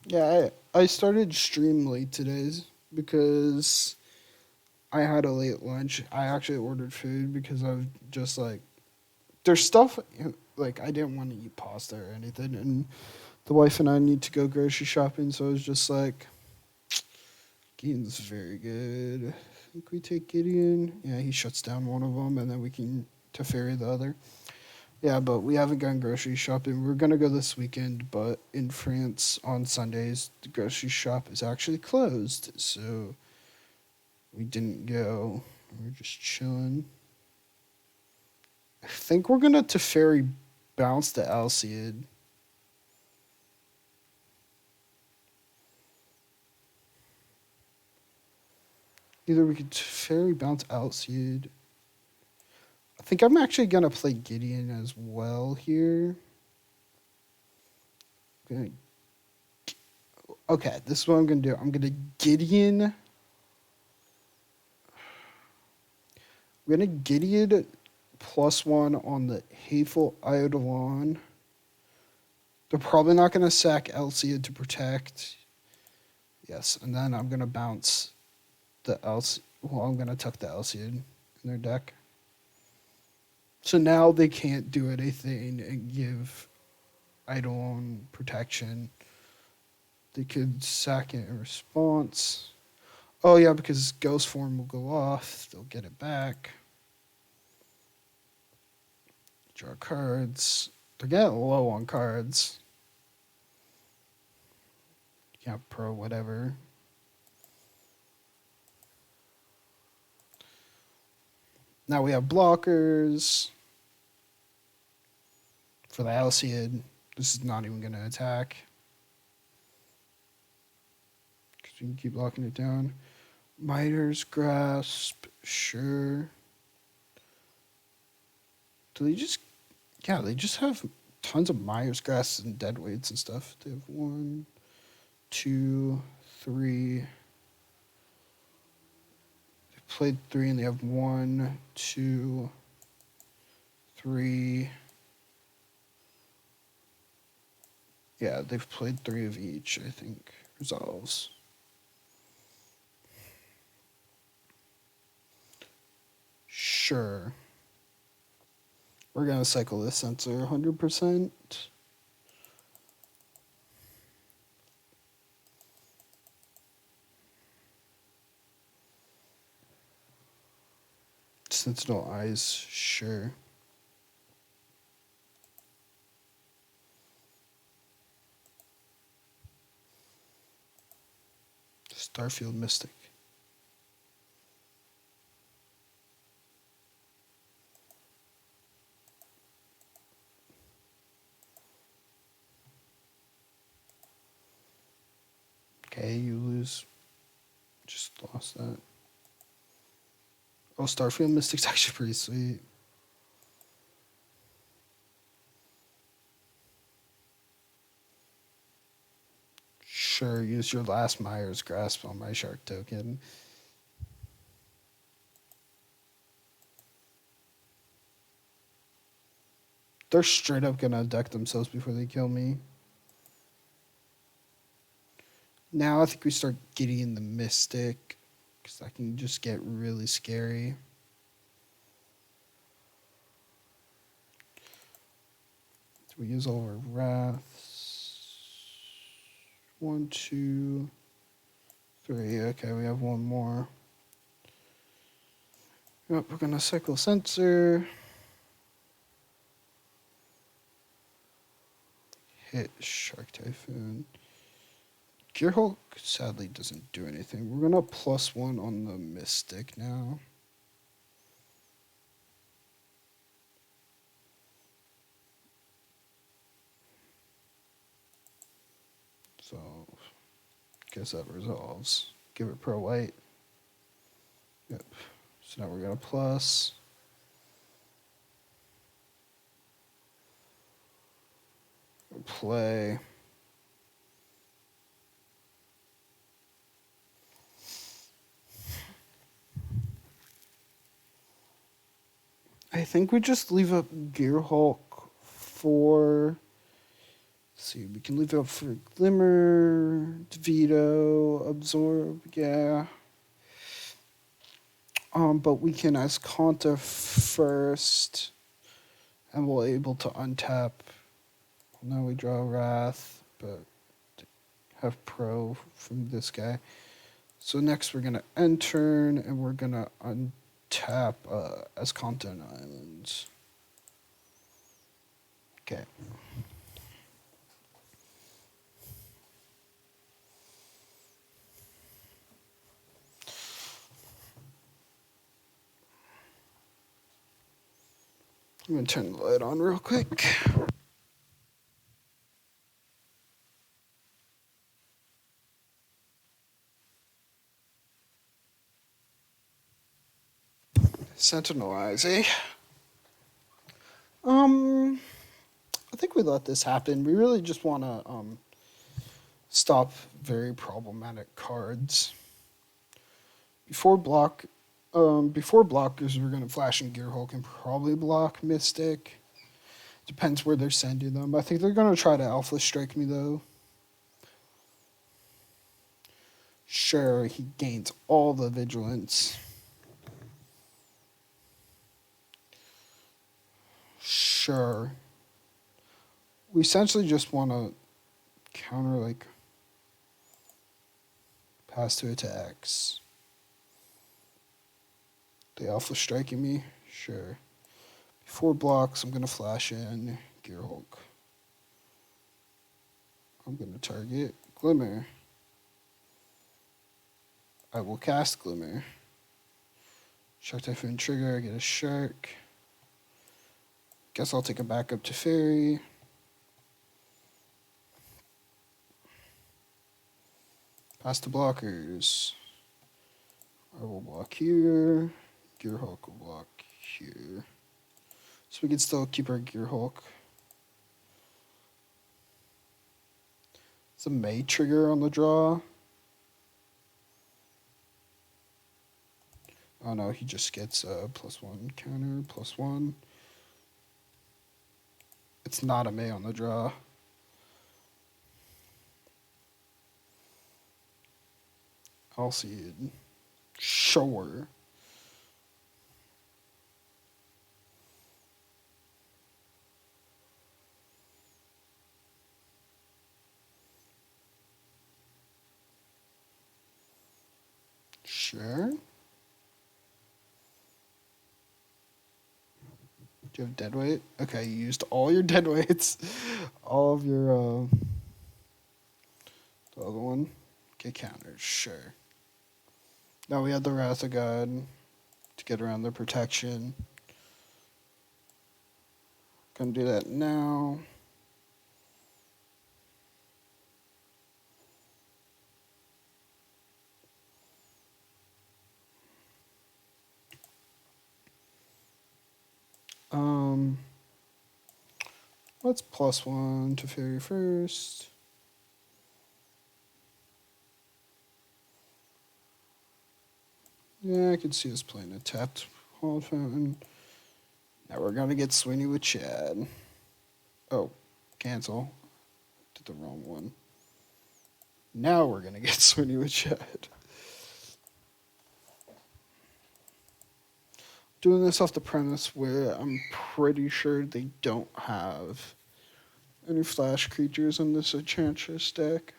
Yeah, I started stream late today because I had a late lunch. I actually ordered food because I was just like, there's stuff like I didn't want to eat pasta or anything, and the wife and I need to go grocery shopping, so I was just like, Gideon's very good. I think we take Gideon. Yeah, he shuts down one of them, and then we can Teferi the other. Yeah, but we haven't gone grocery shopping. We're gonna go this weekend, but in France on Sundays, the grocery shop is actually closed, so we didn't go. We're just chilling. I think we're gonna Teferi bounce the Alcid. Either we could Teferi bounce Alcid. I think I'm actually gonna play Gideon as well here. Okay, this is what I'm gonna do. I'm gonna Gideon. I'm gonna Gideon +1 on the Hateful Eidolon. They're probably not gonna sack Elsia to protect. Yes, and then I'm gonna bounce the Elsia. Well, I'm gonna tuck the Elsia in their deck. So now they can't do anything and give Eidolon protection. They could sack it in response. Oh yeah, because Ghost Form will go off. They'll get it back. Draw cards. They're getting low on cards. Yeah, pro whatever. Now we have blockers. For the Alcid, this is not even going to attack. Because we can keep locking it down. Miter's Grasp, sure. Do they just... Yeah, they just have tons of Myers Grasps and Deadweights and stuff. They have 1, 2, 3. They played 3 and they have 1, 2, 3. Yeah, they've played 3 of each, I think. Resolves. Sure. We're going to cycle this sensor 100%. Sentinel Eyes, sure. Starfield Mystic. Okay, you lose. Just lost that. Oh, Starfield Mystic's actually pretty sweet. Sure, use your last Myers Grasp on my Shark token. They're straight up gonna deck themselves before they kill me. Now I think we start getting in the Mystic, because that can just get really scary. Do we use all our Wraths? 1, 2, 3. Okay, we have one more. Yep, we're gonna cycle Sensor. Hit Shark Typhoon. Gearhulk sadly doesn't do anything. We're gonna +1 on the Mystic now. So, guess that resolves. Give it Pro White. Yep. So now we're gonna plus. Play. I think we just leave up Gearhulk for. Let's see, we can leave it up for Glimmer, Veto, Absorb, yeah. But we can Asconta first, and we're able to untap. Well, now we draw Wrath, but have Pro from this guy. So next we're gonna end turn, and we're gonna untap Asconta and Islands. Okay. I'm gonna turn the light on real quick. Sentinelize, eh? I think we let this happen. We really just want to stop very problematic cards. Before blockers, we're gonna Flash and Gearhulk and probably block Mystic. Depends where they're sending them. I think they're gonna try to Alpha Strike me though. Sure, he gains all the vigilance. Sure. We essentially just want to counter, like, pass 2 attacks. They Alpha Striking me? Sure. Before blocks, I'm going to Flash in Gearhulk. I'm going to target Glimmer. I will cast Glimmer. Shark Typhoon trigger, I get a Shark. Guess I'll take a backup to Fairy. Pass the blockers. I will block here. Gearhulk will block here. So we can still keep our Gearhulk. It's a May trigger on the draw. Oh no, he just gets a +1 counter, +1. It's not a May on the draw. I'll see it. Sure. Sure. Do you have deadweight? Okay, you used all your deadweights. All of your, the other one. Okay, counters, sure. Now we have the Wrath of God to get around their protection. Gonna do that now. Let's +1 to Fairy first. Yeah, I can see us playing a tapped Hold Fountain. Now we're gonna get Sweeney with Chad. Oh, cancel. Did the wrong one. Now we're gonna get Sweeney with Chad. Doing this off the premise where I'm pretty sure they don't have any flash creatures in this Enchantress deck.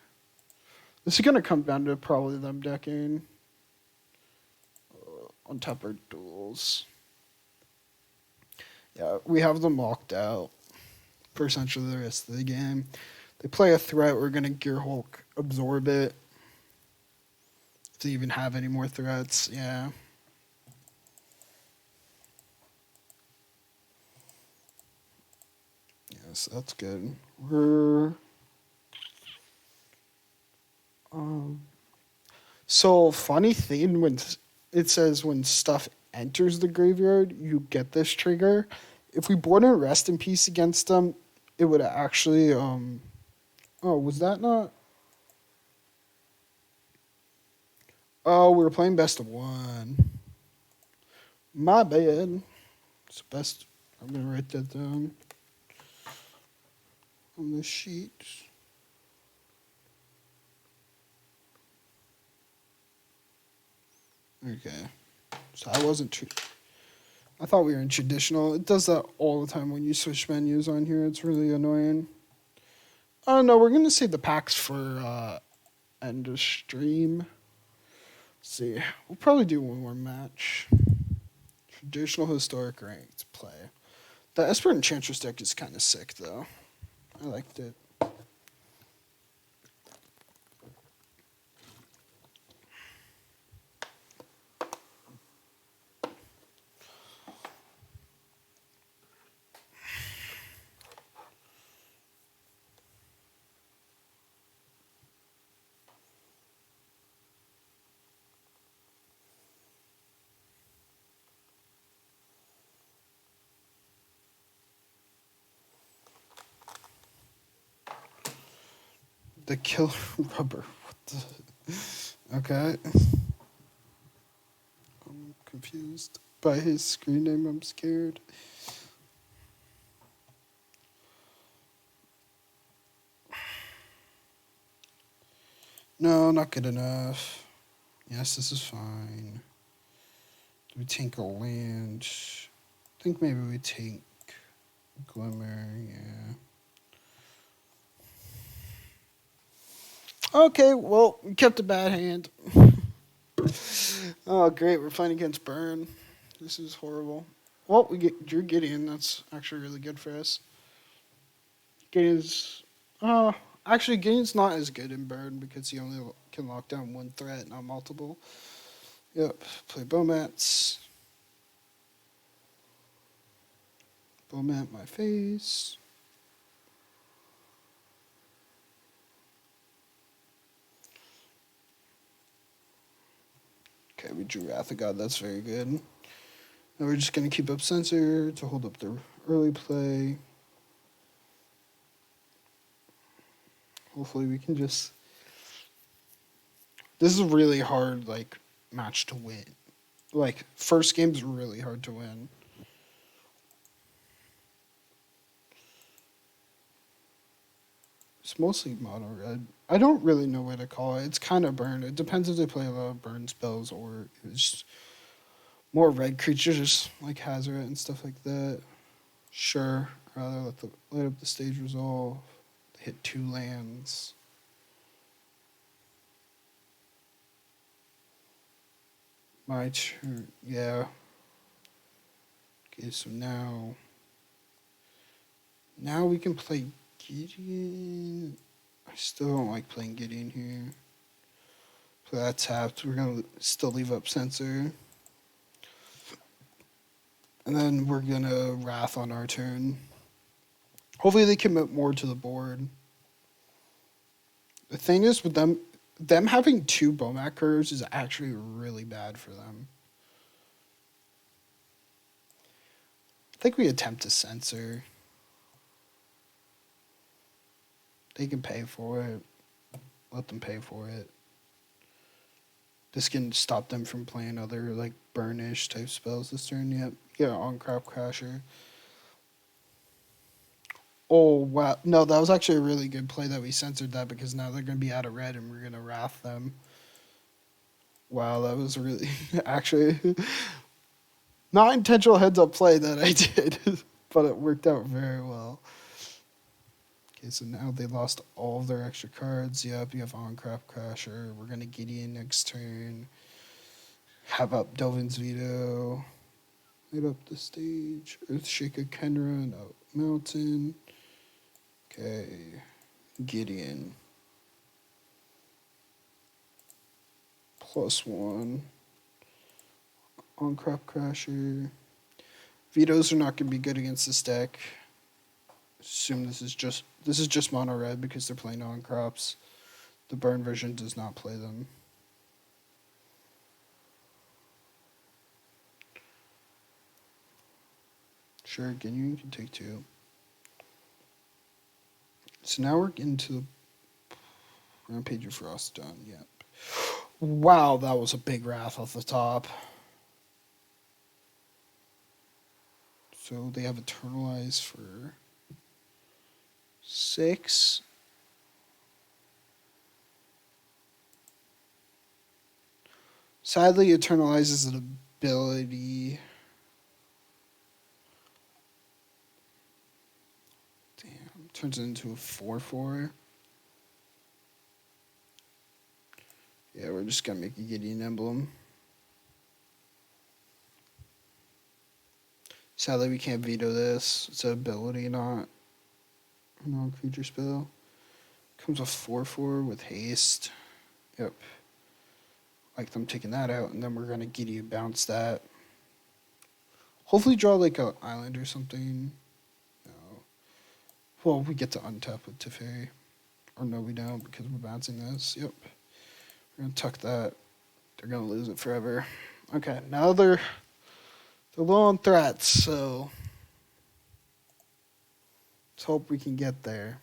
This is going to come down to probably them decking on top of duels. Yeah, we have them locked out for essentially the rest of the game. They play a threat, we're going to Gearhulk absorb it. To even have any more threats, yeah. Yes, that's good. We're um. So funny thing when it says when stuff enters the graveyard, you get this trigger. If we board and rest in peace against them, it would actually Oh, was that not? Oh, we were playing best of one. My bad. It's best. I'm gonna write that down on the sheet. Okay. So I wasn't true. I thought we were in traditional. It does that all the time when you switch menus on here. It's really annoying. Oh no, we're gonna save the packs for end of stream. Let's see, we'll probably do one more match. Traditional historic ranked play. The Esper Enchantress deck is kind of sick though. I liked it. The killer rubber. What the? Okay. I'm confused by his screen name. I'm scared. No, not good enough. Yes, this is fine. Do we tank a land? I think maybe we tank Glimmer, yeah. Okay, well, we kept a bad hand. Oh, great, we're playing against Burn. This is horrible. Well, we get Drew Gideon. That's actually really good for us. Gideon's... actually, Gideon's not as good in Burn because he only can lock down one threat, not multiple. Yep, play Bomats. Bomat my face. Okay, we drew Wrath of God. That's very good. Now we're just going to keep up Censor to hold up the early play. Hopefully we can just... This is a really hard, like, match to win. Like, first game's really hard to win. It's mostly mono red. I don't really know what to call it. It's kind of burn. It depends if they play a lot of burn spells or it's more red creatures like Hazoret and stuff like that. Sure. Rather light up the stage resolve. Hit 2 lands. My turn. Yeah. Okay, so now we can play Gideon. I still don't like playing Gideon here. So that tapped. We're going to still leave up Censor. And then we're going to Wrath on our turn. Hopefully they commit more to the board. The thing is with them having 2 Bomat curves is actually really bad for them. I think we attempt to Censor. They can pay for it. Let them pay for it. This can stop them from playing other like burnish type spells this turn. Yep. Yeah, on Crop Crasher. Oh wow. No, that was actually a really good play that we censored that because now they're gonna be out of red and we're gonna Wrath them. Wow, that was really actually not intentional heads up play that I did, but it worked out very well. Okay, so now they lost all of their extra cards. Yep, you have on Crop Crasher. We're gonna Gideon next turn. Have up Delvin's Veto. Light up the stage. Earthshaker Kenra, no Mountain. Okay. Gideon. +1 on Crop Crasher. Vetoes are not going to be good against this deck. Assume this is just mono red because they're playing on crops. The burn version does not play them. Sure, again, you can take 2. So now we're into Rampage of Frost done. Yep. Wow, that was a big wrath off the top. So they have Eternalize for 6. Sadly, Eternalize is an ability. Damn, turns it into a 4/4. Yeah, we're just gonna make a Gideon emblem. Sadly, we can't veto this. It's an ability, not a non-creature spell. Comes a 4/4 with haste. Yep. Like them taking that out, and then we're gonna Gideon bounce that. Hopefully draw like an island or something. No. Well, we get to untap with Teferi. Or no, we don't, because we're bouncing this. Yep. We're gonna tuck that. They're gonna lose it forever. Okay, now they're low on threats, so let's hope we can get there.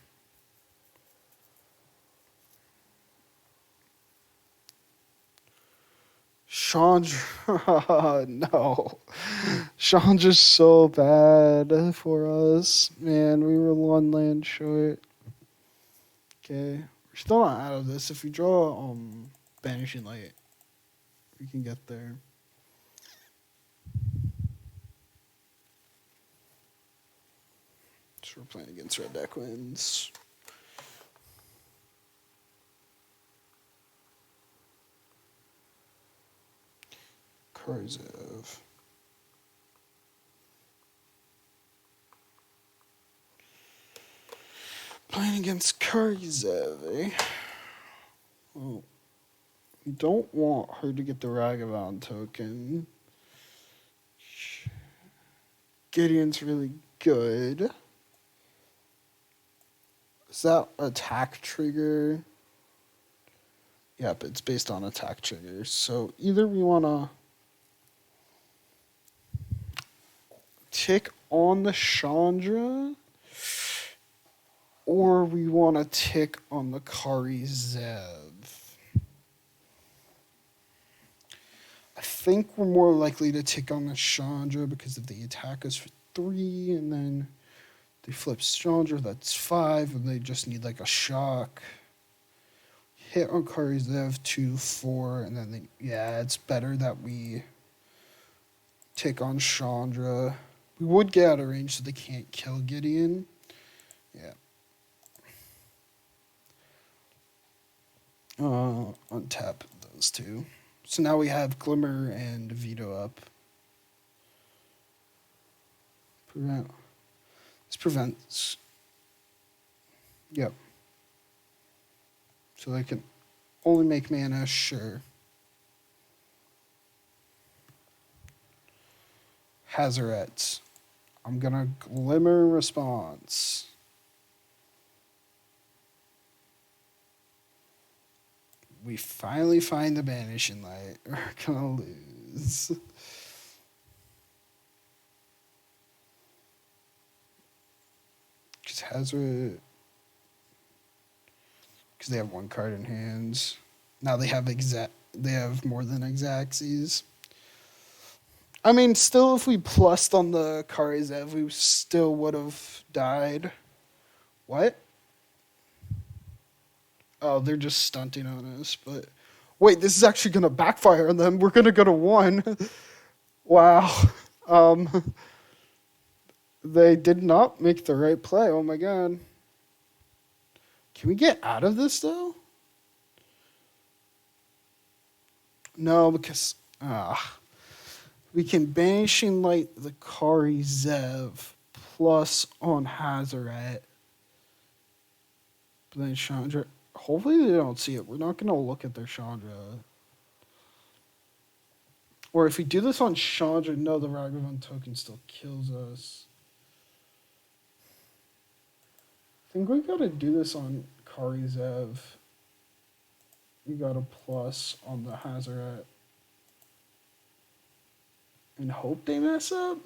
Chandra, no. Chandra's so bad for us. Man, we were 1 land short. Okay, we're still not out of this. If we draw Banishing Light, we can get there. So we're playing against red deck wins. Karzev. Playing against Karzev, eh? Oh. We don't want her to get the Ragavan token. Gideon's really good. Is that attack trigger? Yep, it's based on attack triggers. So either we want to tick on the Chandra, or we want to tick on the Karzev. I think we're more likely to tick on the Chandra because if they attack us for 3 and then they flip Chandra, that's 5, and they just need like a shock. Hit on Karzev 2, 4, and then it's better that we tick on Chandra. We would get out of range so they can't kill Gideon. Yeah. Untap those 2. So now we have Glimmer and Veto up. This prevents. Yep. So they can only make mana, sure. Azorius. I'm gonna Glimmer response. We finally find the Banishing Light. We're gonna lose. Because Azorius. Because they have 1 card in hands. Now they have more than Xaxes. I mean, still, if we plussed on the Karzev, we still would have died. What? Oh, they're just stunting on us. But wait, this is actually going to backfire on them. We're going to go to 1. Wow. They did not make the right play. Oh, my God. Can we get out of this, though? No, because we can Banishing Light the Karzev plus on Azorius. But then Chandra. Hopefully they don't see it. We're not going to look at their Chandra. Or if we do this on Chandra, no, the Ragavan token still kills us. I think we gotta do this on Karizev. We got a plus on the Hazoret. And hope they mess up?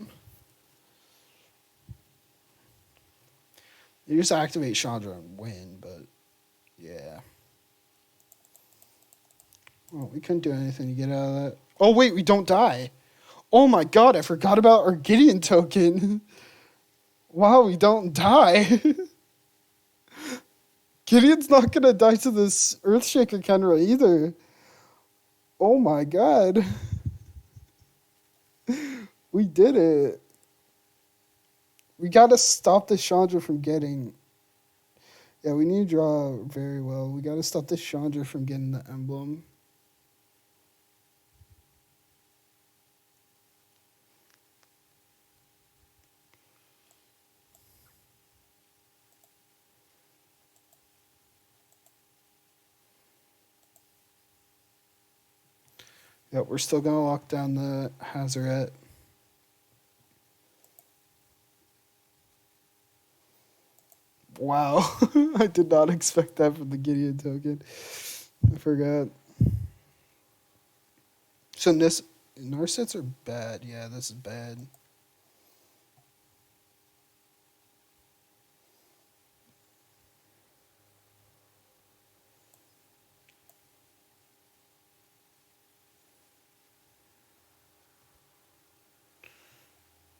You just activate Chandra and win, but yeah. Well, we couldn't do anything to get out of that. Oh, wait, we don't die. Oh my god, I forgot about our Gideon token. Wow, we don't die. Gideon's not gonna die to this Earthshaker Kenra either. Oh my god. We did it. We gotta stop the Chandra from getting... Yeah, we need to draw very well. We gotta stop the Chandra from getting the emblem. Yeah, we're still gonna lock down the Hazoret. Wow. I did not expect that from the Gideon token. I forgot. So this... Our sets are bad. Yeah, this is bad.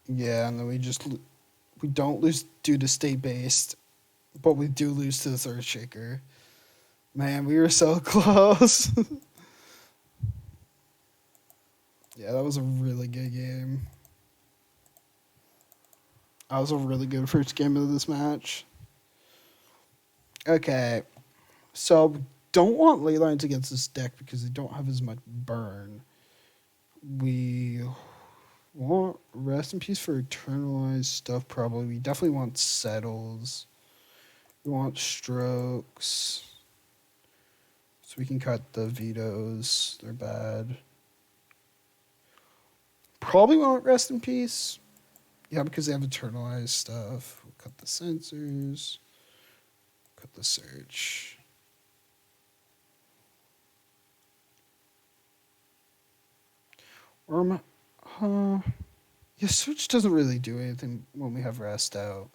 Yeah, and then we don't lose due to state based, but we do lose to this Earthshaker. Man, we were so close. Yeah, that was a really good game. That was a really good first game of this match. Okay, so we don't want ley lines against this deck because they don't have as much burn. We want Rest in Peace for Eternalized stuff, probably. We definitely want Settles. We want Strokes. So we can cut the Vetoes. They're bad. Probably want Rest in Peace. Yeah, because they have Eternalized stuff. We'll cut the Sensors. Cut the Search. Or yeah, Search doesn't really do anything when we have Rest out.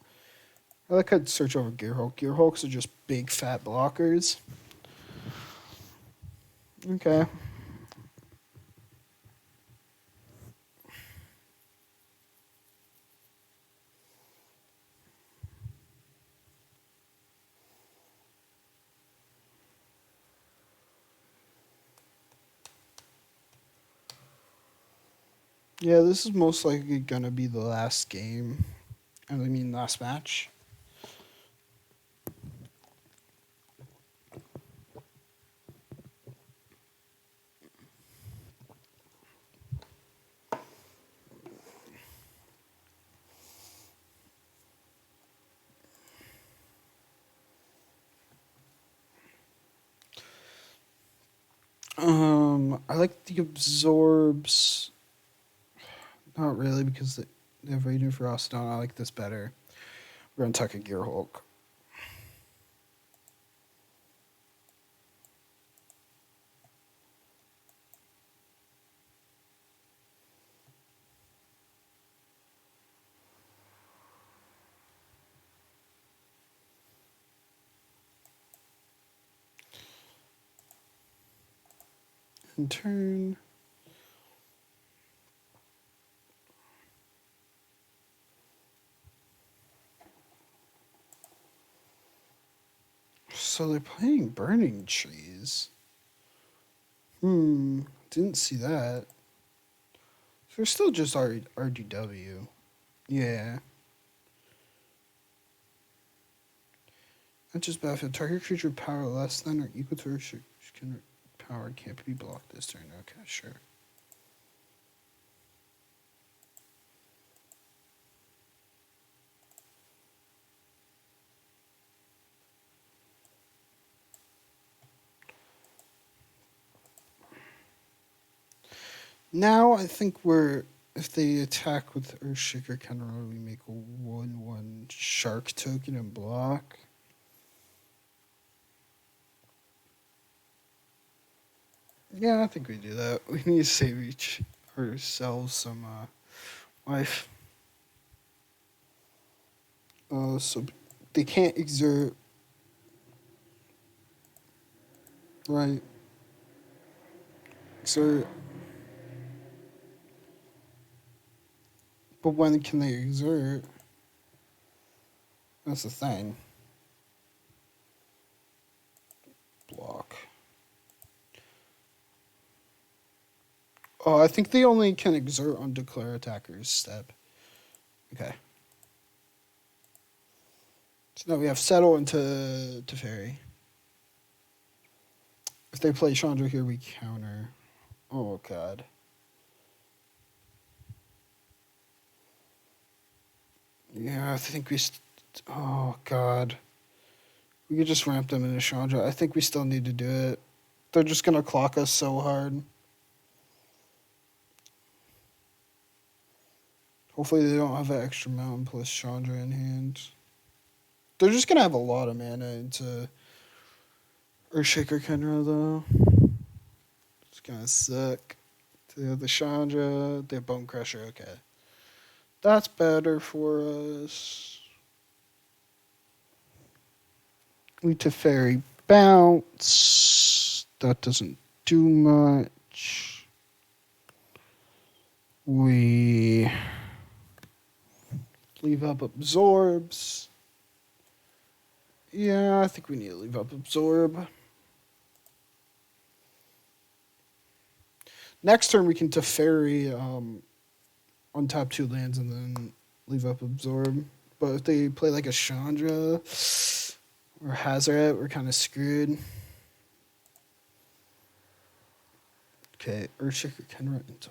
I like I'd search over Gearhulk. Gearhulks are just big fat blockers. Okay. Yeah, this is most likely gonna be the last game. I mean last match. I like the absorbs. Not really, because they have Radiant Frost on. I like this better. We're gonna tuck a Gearhulk. In turn. So they're playing Burning Trees. Didn't see that. They're still just RDW. Yeah. Not just battlefield. Target creature power less than or equal to can power can't be blocked this turn. Okay, sure. Now I think we're if they attack with Earthshaker Kenra, we make a 1/1 shark token and block. Yeah, I think we do that. We need to save ourselves some life. So they can't exert, right? Exert. But when can they exert? That's the thing. Block. Oh, I think they only can exert on declare attacker's step. Okay. So now we have settle into Teferi. If they play Chandra here, we counter. Oh, God. Yeah, I think we... oh, God. We could just ramp them into Chandra. I think we still need to do it. They're just going to clock us so hard. Hopefully they don't have an extra mountain plus Chandra in hand. They're just going to have a lot of mana into Earthshaker Kenra, though. It's going to suck. They have the Chandra. They have Bone Crusher. Okay. That's better for us. We Teferi bounce. That doesn't do much. We leave up absorbs. Yeah, I think we need to leave up absorb. Next turn we can Teferi untap 2 lands and then leave up absorb. But if they play like a Chandra or Hazoret, we're kind of screwed. Okay, Earthshaker Kenra into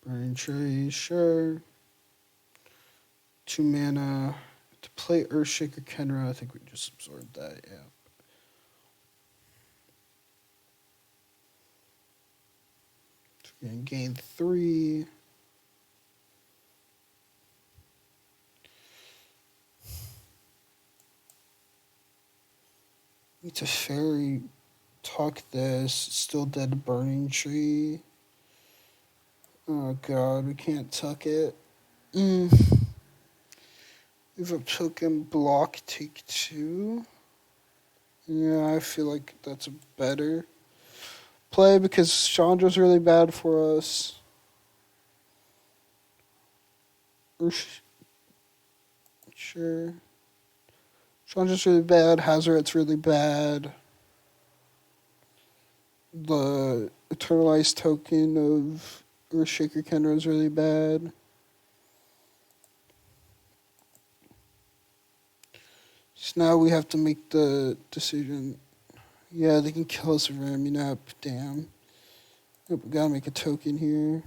Burning Tree, sure. 2 mana. To play Earthshaker Kenra, I think we just absorbed that, yeah. So we're going to gain 3. Need to Fairy tuck this. Still dead Burning Tree. Oh god, we can't tuck it. If a token block, take 2. Yeah, I feel like that's a better play because Chandra's really bad for us. Sure. Chandra's really bad. Hazoret's really bad. The Eternalized token of Earthshaker Kenra is really bad. So now we have to make the decision. Yeah, they can kill us with ramming up. Damn. Yep, we gotta make a token here.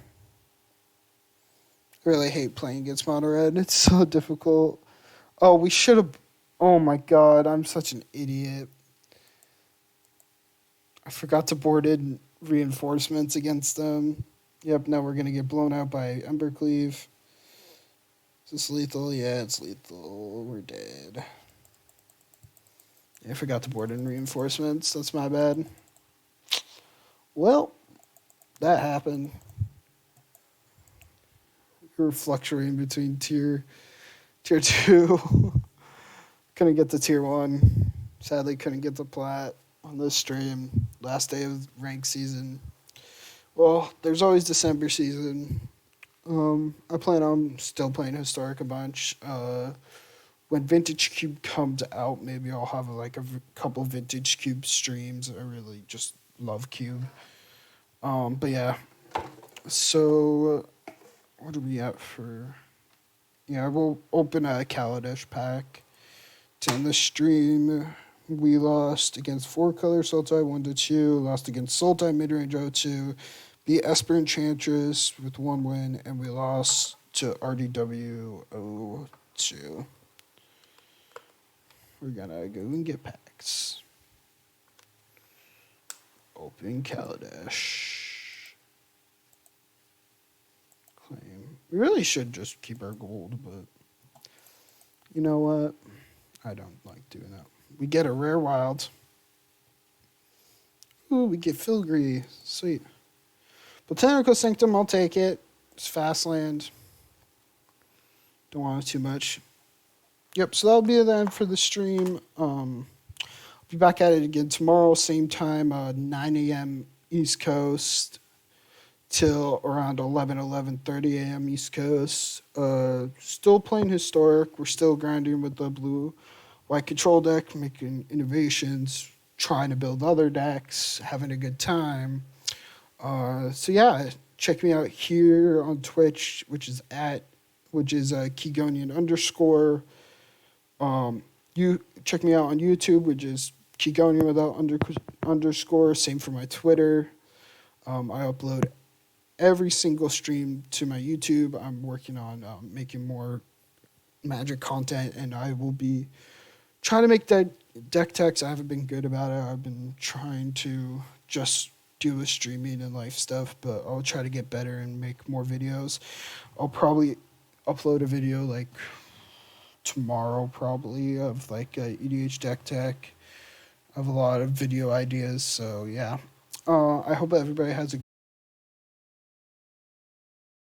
I really hate playing against mono red. It's so difficult. Oh, we should have. Oh my god, I'm such an idiot. I forgot to board in reinforcements against them. Yep, now we're gonna get blown out by Embercleave. Is this lethal? Yeah, it's lethal. We're dead. I forgot to board in reinforcements. That's my bad. Well, that happened. We were fluctuating between tier 2. Couldn't get to tier 1. Sadly, couldn't get the plat on this stream. Last day of rank season. Well, there's always December season. I plan on still playing Historic a bunch. When Vintage Cube comes out, maybe I'll have like a couple Vintage Cube streams. I really just love Cube. But yeah. So, what are we at for? Yeah, we'll open a Kaladesh pack. To end the stream, we lost against 4-color Sultai 1-2, lost against Sultai midrange 0-2, beat Esper Enchantress with 1 win, and we lost to RDW 0-2. We're gonna go and get packs. Open Kaladesh. We really should just keep our gold, but you know what? I don't like doing that. We get a rare wild. Ooh, we get filigree. Sweet. Botanical Sanctum, I'll take it. It's fast land. Don't want it too much. Yep, so that'll be the end for the stream. I'll be back at it again tomorrow, same time, 9 a.m. East Coast till around 11:30 a.m. East Coast. Still playing Historic. We're still grinding with the blue white control deck, making innovations, trying to build other decks, having a good time. So yeah, check me out here on Twitch, which is Keygonian _. You check me out on YouTube, which is Keygonian without underscore. Same for my Twitter. I upload every single stream to my YouTube. I'm working on making more Magic content, and I will be trying to make deck techs. I haven't been good about it. I've been trying to just do with streaming and life stuff, but I'll try to get better and make more videos. I'll probably upload a video like tomorrow, probably, of like EDH deck tech. I have a lot of video ideas, so yeah. I hope everybody has a